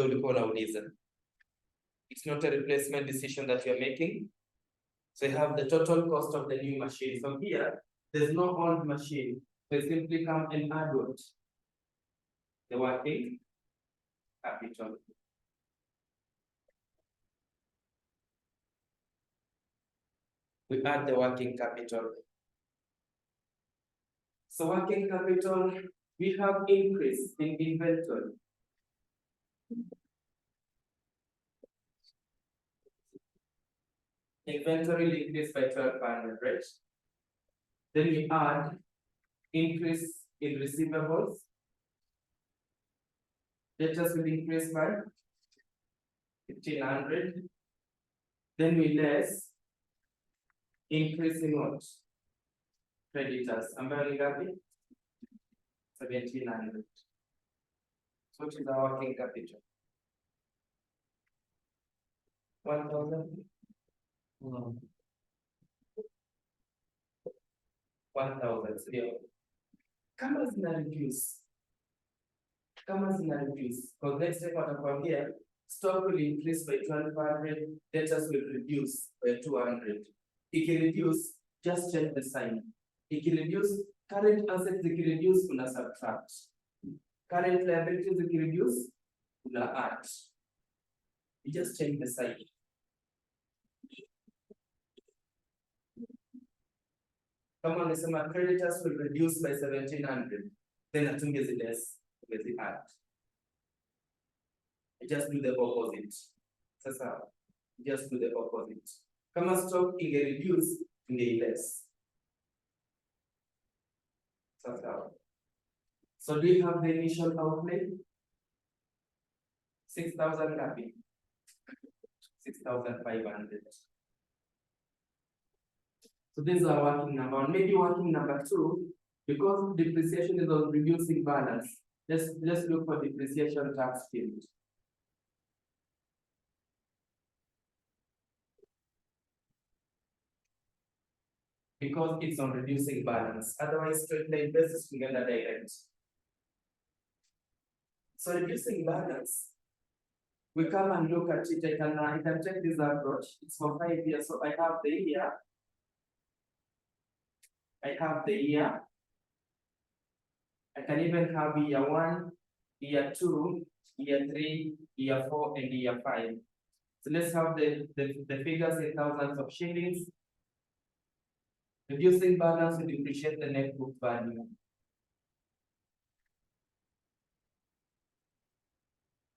not a replacement decision that you're making. So you have the total cost of the new machine. So here, there's no old machine. So simply come and add what? The working capital. We add the working capital. So working capital, we have increase in inventory. Inventory will increase by 1,200, right? Then we add increase in receivables. Debtors will increase by 1,500. Then we less increase in what? Creditors. Ambayo ni ngapi? 1,700. So what is our working capital? 1,000. 1,000. Ndio. Kama zina reduce. Because next time watakwambia stock will increase by 1,200, debtors will reduce by 200. Reduce, just change the sign. Reduce, current assets reduce, una subtract. Current liabilities reduce, una add. You just change the sign. Kama unasema creditors will reduce by 1,700, then atungezi less, ungezi add. You just do the opposite. Sasa, just do the opposite. Kama stock inge reduce, inge less. Sasa. So do you have the initial outlay? 6,000 happy. 6,500. So this is our working number. And maybe working number 2, because depreciation is on reducing balance. Let's look for depreciation tax field. Because it's on reducing balance. Otherwise, straight line basis we get a direct. So reducing balance, we come and look at it. I can take this approach. It's for 5 years. So I have the year. I can even have year 1, year 2, year 3, year 4, and year 5. So let's have the figures in thousands of shillings. Reducing balance will depreciate the net book value.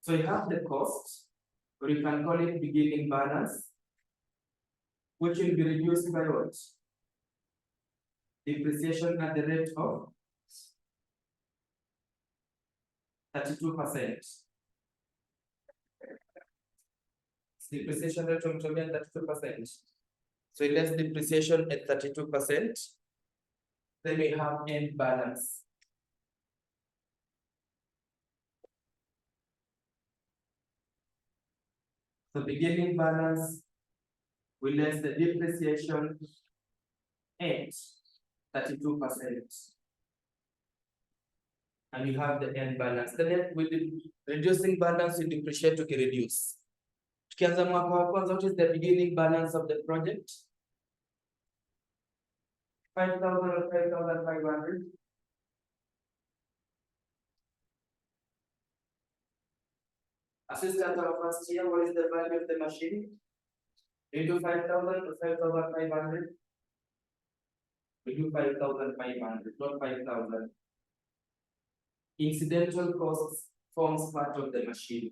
So you have the cost, or you can call it beginning balance, which will be reduced by what? Depreciation at the rate of 32%. Depreciation rate of 32%. So less depreciation at 32%. Then we have end balance. So beginning balance will less the depreciation at 32%. And you have the end balance. The net with the reducing balance will depreciate to reduce. Tukianza mwaka wa kwanza, what is the beginning balance of the project? 5,000 or 5,500. Assistant of first year, what is the value of the machine? Into 5,000 or 5,500? We do 5,500, not 5,000. Incidental costs forms part of the machine.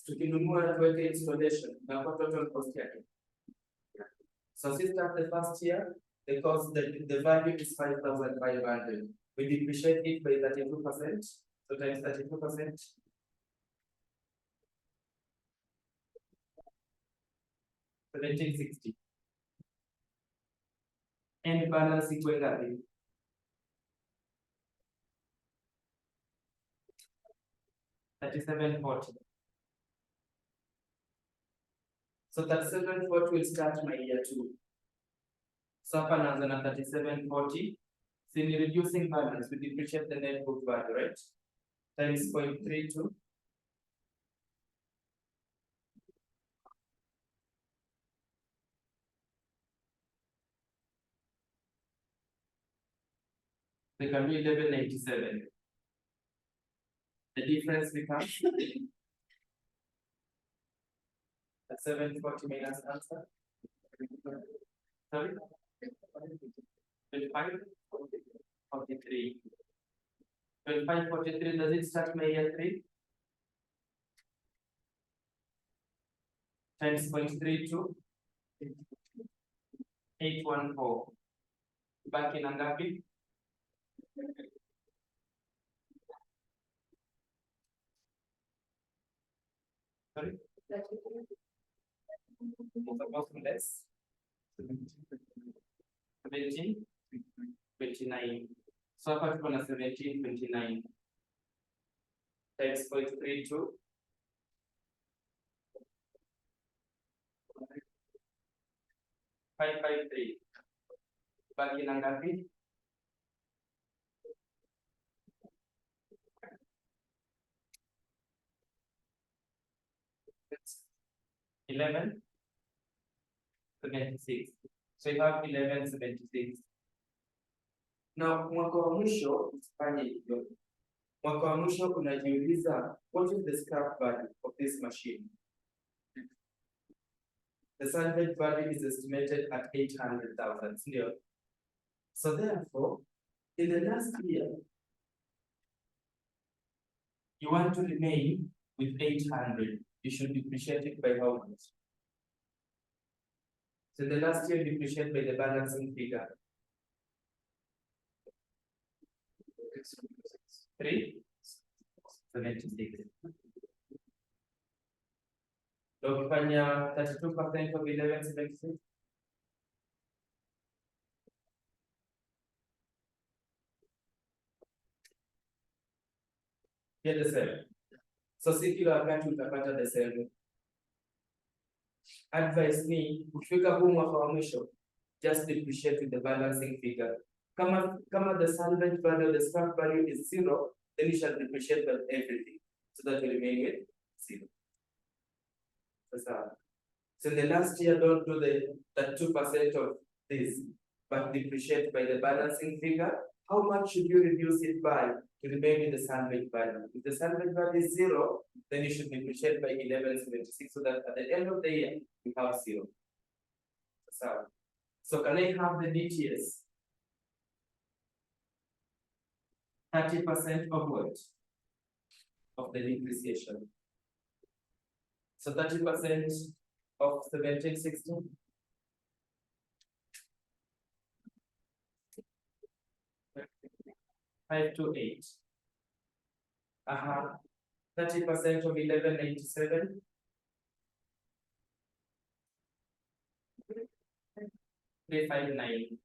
Tukinunua tuweke installation, na kwa total cost yake. So since start the first year, the cost, the value is 5,500. We depreciate it by 32%, so times 32%. $1,760. And balance iko ngapi? 3740. So 3740 will start my year 2. So hapa naanza na 3740. So in reducing balance, we depreciate the net book value, right? Times 0.32. They can be 1197. The difference becomes the 740 minus answer. Sorry? 2543. 2543, does it start my year 3? Times 0.32. 814. Baki na ngapi? Sorry? Less. 1729. So hapa tuko na 1729 times 0.32 553. Baki na ngapi? 1176. So you have 1176. Now mwaka wa mwisho usifanye hivyo. Mwaka wa mwisho unajiuliza, what is the scrap value of this machine? The salvage value is estimated at 800,000. So therefore, in the last year, you want to remain with 800. You should depreciate it by how much? So the last year, depreciate by the balancing figure. 376. So ukifanya 32% of 1176. Get the same. So si kila wakati utapata the same. Advice ni ukifika huu mwaka wa mwisho, just depreciate with the balancing figure. Kama the salvage value, the scrap value is 0, then you shall depreciate by everything, so that will remain with 0. So in the last year, don't do that 2% of this, but depreciate by the balancing figure. How much should you reduce it by to remain with the salvage value? If the salvage value is 0, then you should depreciate by 1176, so that at the end of the year, you have 0. So can I have the DTS? 30% of what? Of the depreciation. So 30% of 1760. 528. 30% of 1197. 359.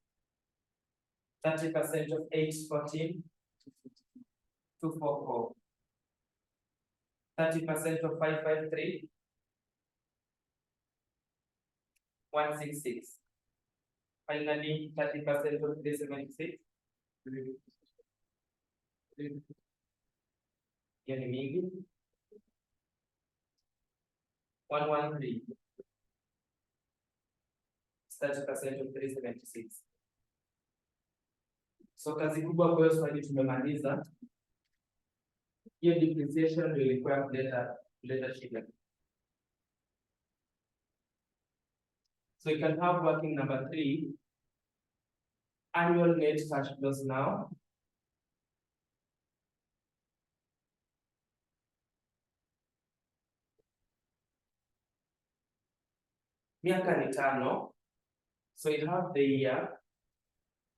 30% of 814. 244. 30% of 553. 166. Finally, 30% of 376. Hiyo ni mingi. 113. 30% of 376. So kazi kubwa kwa swali tumemaliza. Hiyo depreciation ndio ilikuwa kuleta shida. So you can have working number 3, annual net cash flows now. Miaka ni 5. So you have the year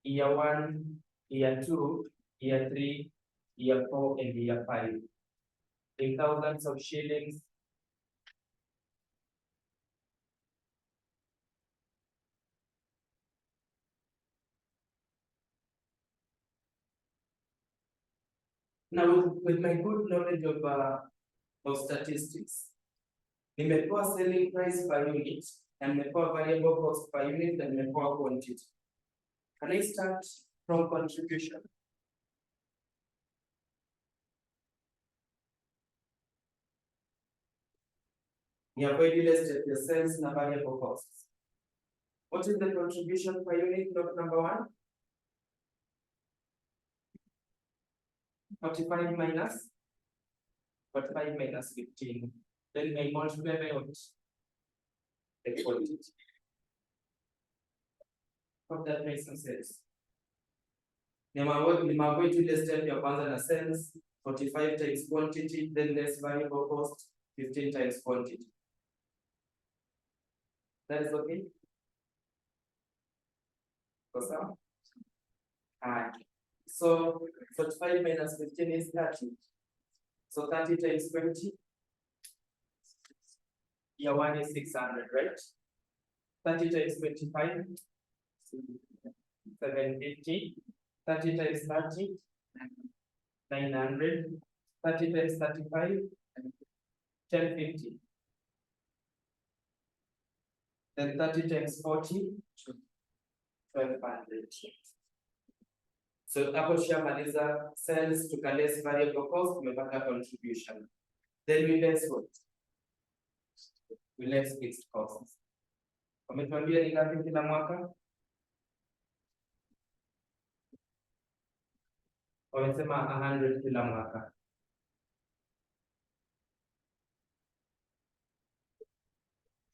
1, year 2, year 3, year 4, and year 5. In thousands of shillings. Now, with my good knowledge of of statistics. Nimepewa selling price per unit, na nimepewa variable cost per unit, na nimepewa quantity. Can I start from contribution? Ni avoid listed the sales na variable costs. What is the contribution per unit? Block number 1. 45 minus 15. Then I multiply by what? The quantity. Hope that makes some sense. Nimavoid ile step ya kwanza na sales 45 times quantity, then less variable cost 15 times quantity. That is okay? Sawa? So 45 minus 15 is 30. So 30 times 20. Year 1 is 600, right? 30 times 25, 750. 30 times 30, 900. 30 times 35, 1050. Then 30 times 40, 1200. So hapo tushamaliza sales, tukaless variable cost, tumepata contribution. Then we less what? We less fixed costs. Wametuambia ni ngapi kila mwaka? Wamesema 100 kila mwaka.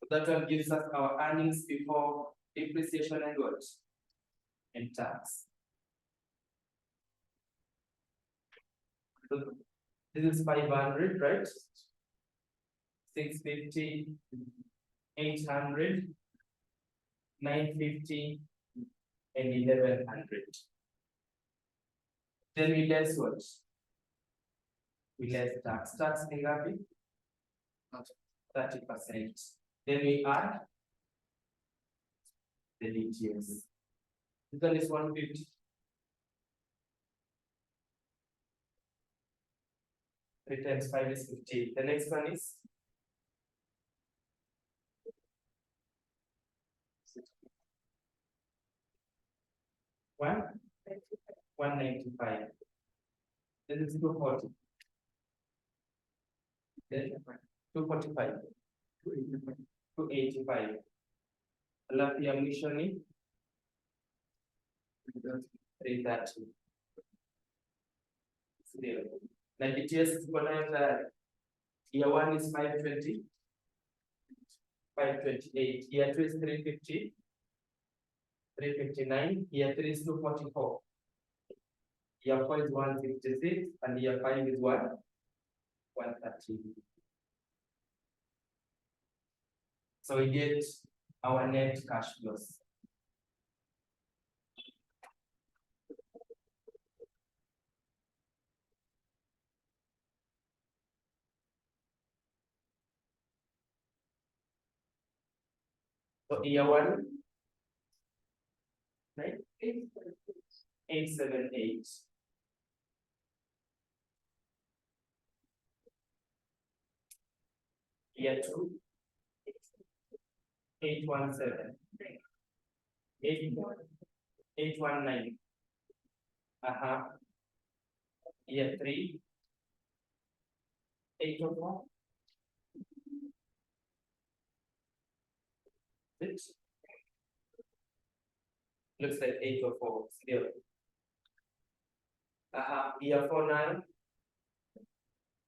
So that one gives us our earnings before depreciation and what? And tax. So this is 500, right? 650, 800, 950, and 1100. Then we less what? We less tax. Tax ni ngapi? 30%. Then we add the DTS. This one is 150. Three times 5 is 50. The next one is 195. This is 240. Then 245. 285. Alafu ya mwisho ni 330. Na DTS tuko nayo tayari. Year 1 is 520. 528. Year 2 is 350. 359. Year 3 is 244. Year 4 is 156. And year 5 is 130. So we get our net cash flows. So year 1, right? 878. Year 2, 817. 819. Year 3, 804. Looks like 804 still. Year 4, 9.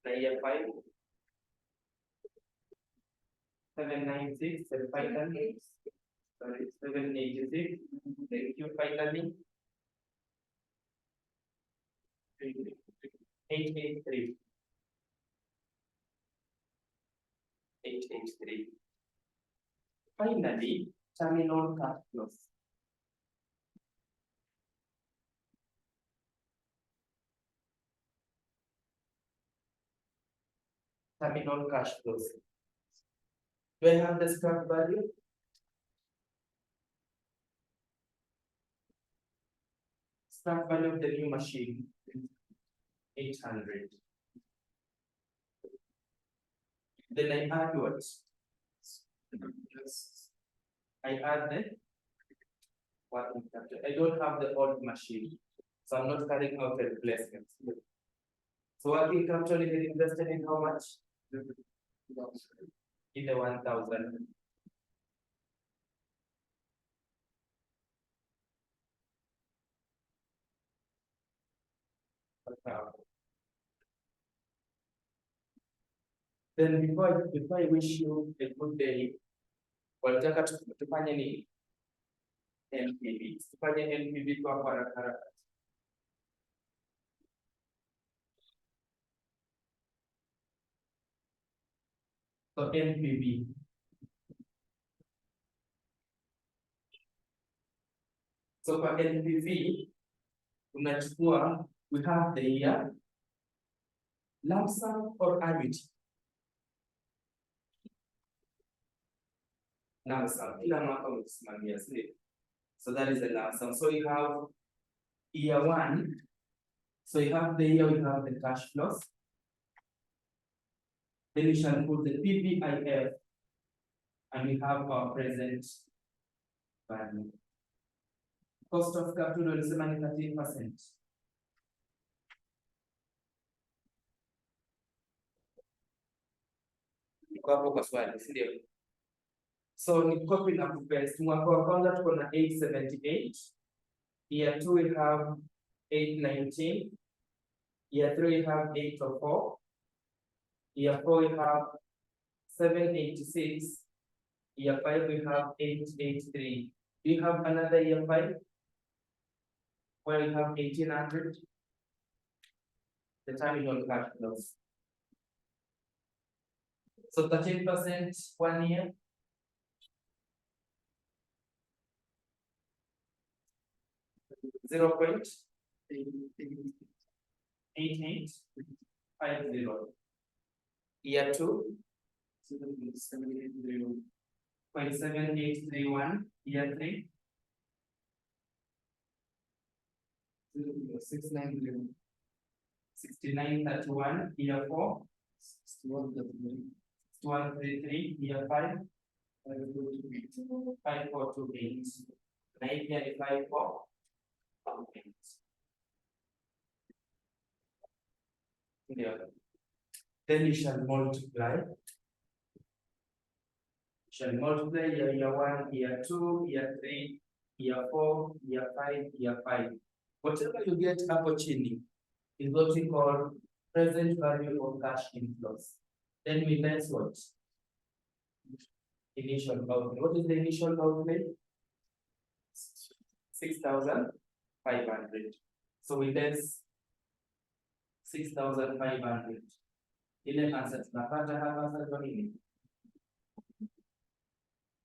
Year 5. 796, and finally, sorry, 786. Thank you, finally. 883. 883. Finally, terminal cash flows. Terminal cash flows. Do I have the scrap value? Scrap value of the new machine, 800. Then I add what? I add the working capital. I don't have the old machine, so I'm not carrying out the replacement. So working capital is invested in how much? In the 1,000. Then before I wish you a good day, wanataka tufanye nini? NPV. Tufanye NPV kwa haraka. So NPV. So kwa NPV, unachukua, we have the year, lump sum or annuity. Lump sum. Kila mwaka umesimamia, sio? So that is the lump sum. So you have year one. So you have the year, we have the cash flows. Then we shall put the PPIF, and we have our present value. Cost of capital is 13%. Iko hapo kwa swali, si ndio? So ni copy na kupaste. Mwaka wa kwanza tuko na 878. Year 2 we have 819. Year 3 we have 804. Year 4 we have 786. Year 5 we have 883. Do you have another year 5? Where we have 1800? The terminal cash flows. So 13% 1 year. $0.8850. Year 2, 0.7831. Year 3, 6931. Year 4, 6133. Year 5, 5428. 5428. Yeah. Then you shall multiply. Year 1, year 2, year 3, year 4, year 5, year 5. Whatever you get hapo chini is what we call present value of cash inflows. Then we less what? Initial outlay. What is the initial outlay? 6,500. So we less 6,500. Ile answer tunapata hapa sasa nini?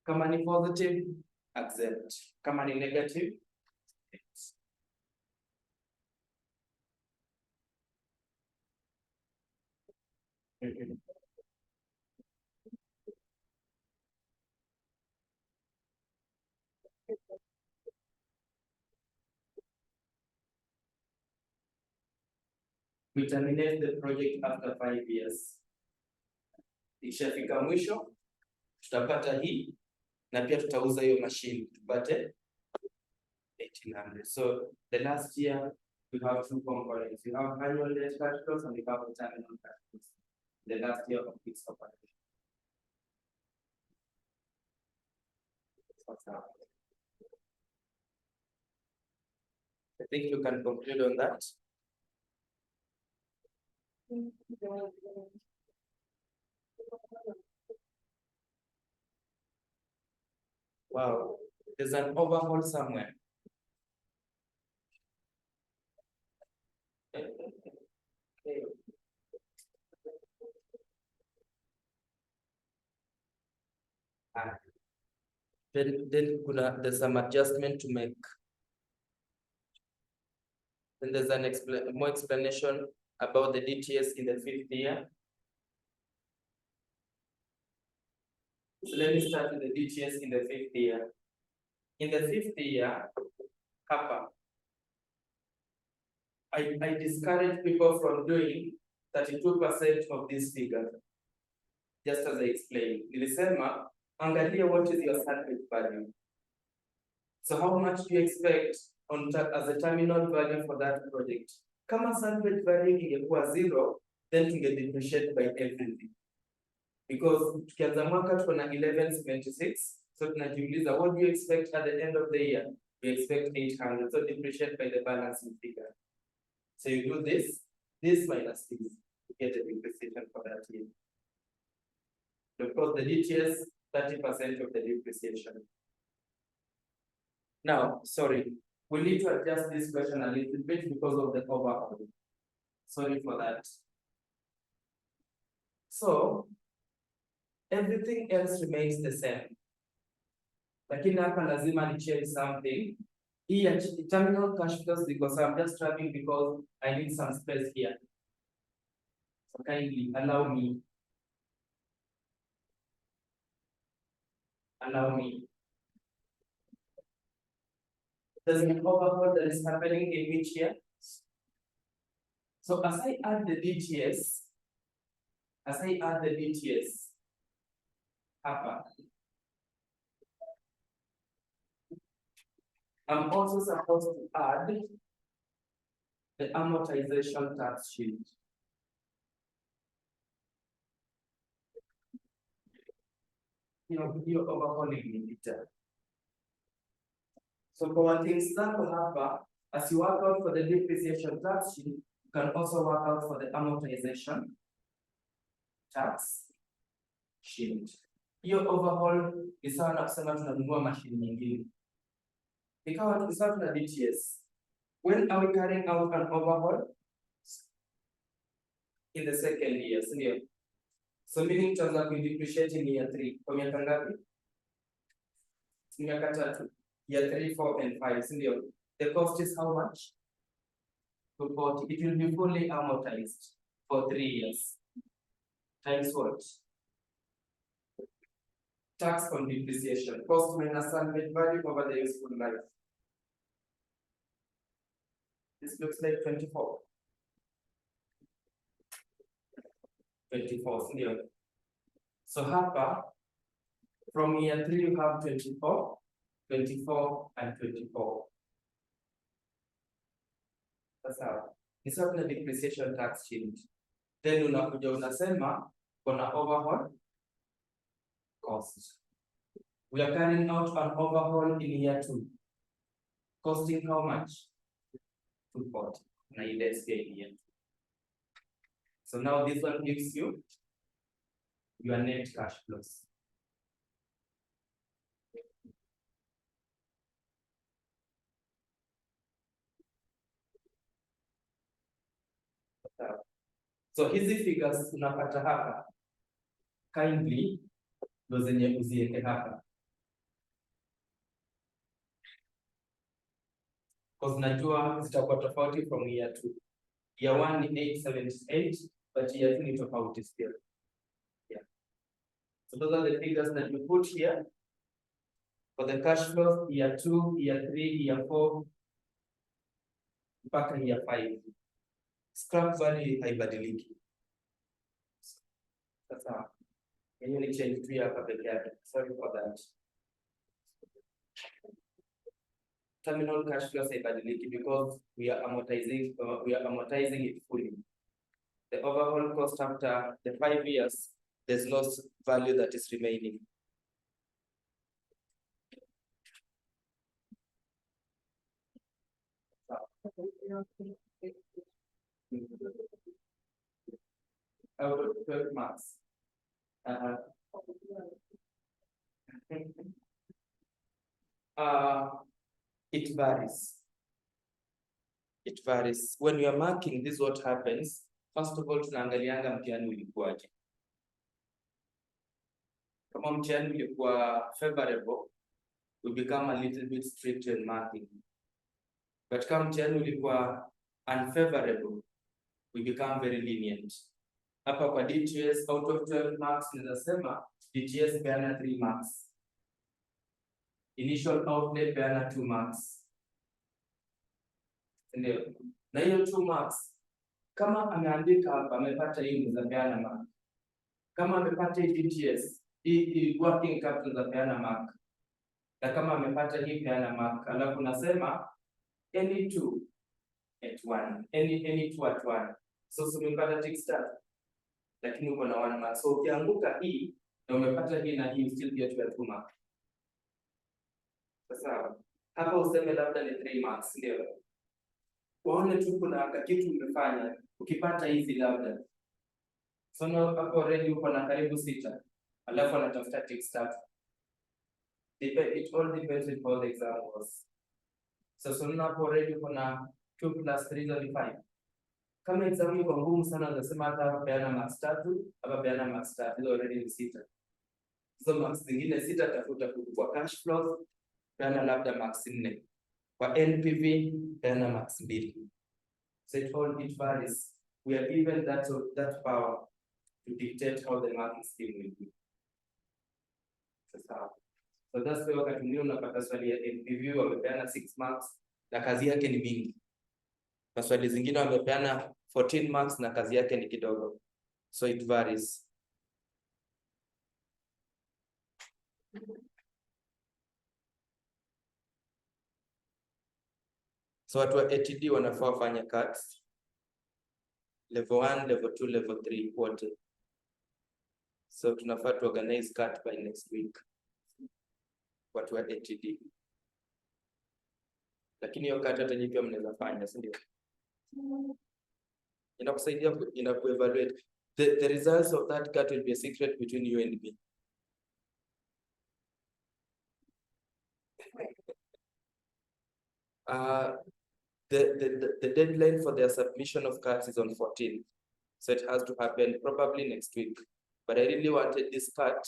Kama ni positive, accept. Kama ni negative, we terminate the project after 5 years. Ikishafika mwisho, tutapata hii na pia tutauza hiyo machine tupate 1800. So the last year we have two components. We have annual net cash flows and we have terminal cash flows. The last year of its operation. I think you can conclude on that. Wow, there's an overhaul somewhere. Then there's some adjustment to make. Then there's an more explanation about the DTS in the 5th year. So let me start with the DTS in the 5th year. In the 5th year, hapa, I discourage people from doing 32% of this figure. just as I explained. Nilisema, angalia what is your salvage value. So how much do you expect as a terminal value for that project? Kama salvage value ingekuwa 0, then tungedepreciate by everything. Because tukianza mwaka tuko na 1176, so tunajiuliza, what do you expect at the end of the year? We expect 800, so depreciate by the balancing figure. So you do this minus this to get the depreciation for that year. Of course, the DTS, 30% of the depreciation. Now, sorry, we need to adjust this question a little bit because of the overhaul. Sorry for that. So, everything else remains the same. Lakini hapa lazima ni change something. Hii terminal cash flows because I'm just traveling because I need some space here. So kindly allow me. There's an overhaul that is happening in which year? So as I add the DTS, hapa, I'm also supposed to add the amortization tax sheet. Hiyo overhauling ni vita. So kwa things zako hapa, as you work out for the depreciation tax sheet, you can also work out for the amortization tax sheet. Hiyo overhaul ni sawa na kusema tunanunua mashine nyingine. Ikawa tukisawa tuna DTS. When are we carrying out an overhaul? In the second year, sindio? So meaning tutaanza kudepreciate in year 3. Kwa miaka ngapi? Miaka 3. Year 3, 4, and 5, sindio? The cost is how much? 240. It will be fully amortized for 3 years. Times what? Tax on depreciation. Cost minus salvage value over the useful life. This looks like 24. 24, sindio? So hapa, from year 3 you have 24, 24, and 24. That's how. It's not the depreciation tax sheet. Then unakuja unasema kuna overhaul cost. We are carrying out an overhaul in year 2. Costing how much? 240. Na ile scale here. So now this one gives you your net cash flows. So hizi figures unapata hapa, kindly ndo zenye uzieke hapa. Because najua zitakuwa tofauti from year 2. Year 1 ni 878, but year 2 ni tofauti still. Yeah. So those are the figures that you put here for the cash flows, year 2, year 3, year 4, mpaka year 5. Scrap value haibadiliki. Sasa, yenye ni change tu hapa peke yake. Sorry for that. Terminal cash flows haibadiliki because we are amortizing it fully. The overall cost after the 5 years, there's no value that is remaining. Out of 12 marks. It varies. It varies. When we are marking, this is what happens. First of all, tunaangalianga mtihani ulikuwaje. Kama mtihani ulikuwa favorable, we become a little bit strict in marking. But kama mtihani ulikuwa unfavorable, we become very lenient. Hapa kwa DTS, out of 12 marks, ninasema DTS peana 3 marks. Initial outlay peana 2 marks. Ndio. Na hiyo 2 marks, kama ameandika hapa amepata hii mzapeana mark. Kama amepata DTS, hii working capital za peana mark. Na kama amepata hii peana mark, alafu nasema any two at one, any two at one. So umepata tick start, lakini uko na 1 mark. So ukianguka hii na umepata hii na hii, still get your 2 mark. Sasa hapa useme labda ni 3 marks, ndio waone tu kuna kitu umefanya. Ukipata hizi labda so hapo already uko na karibu 6, alafu anatafuta tick start. It all depends on how the exam was. So hapo already uko na 2 plus 3 ni 5. Kama exam iko ngumu sana, unasema hata peana marks 3, hapa peana marks 3, hizo already ni 6. So marks zingine 6 tafuta kwa cash flows, peana labda marks 4. Kwa NPV peana marks 2. So it varies. We are given that power to dictate how the marking scheme will be. So that's why wakati mwingine unapata swali ya NPV wamepeana 6 marks na kazi yake ni mingi. Na swali zingine wamepeana 14 marks na kazi yake ni kidogo. So it varies. So watu wa ATD wanafaa wafanye cuts. Level 1, level 2, level 3 wote. So tunafaa to organize cut by next week. Watu wa ATD. Lakini hiyo cut hata nyinyi pia mnaweza fanya, si ndio? Inakusaidia ku-evaluate. The results of that cut will be a secret between you and me. The deadline for their submission of cuts is on 14. So it has to happen probably next week. But I really wanted this cut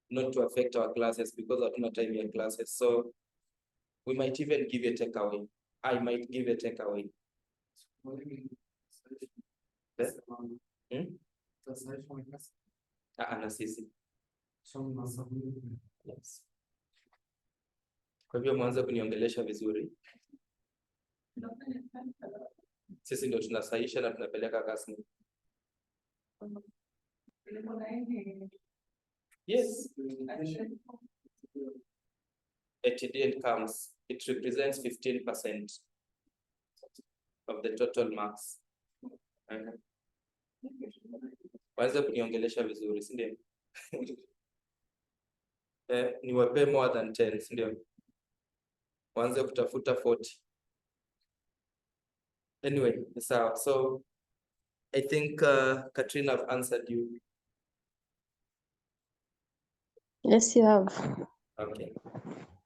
not to affect our classes because of no time in classes. So we might even give a takeaway. I might give a takeaway. Na sisi. Yes. Kwa hivyo mwanzo kuniongelesha vizuri. Sisi ndio tunasahisha na tunapeleka kasni. Yes. ATD and comes. It represents 15% of the total marks. Mwanzo kuniongelesha vizuri, si ndio? Niwape more than 10, si ndio? Mwanzo kutafuta 40. Anyway, so I think Katrina, I've answered you. Yes, you have. Okay.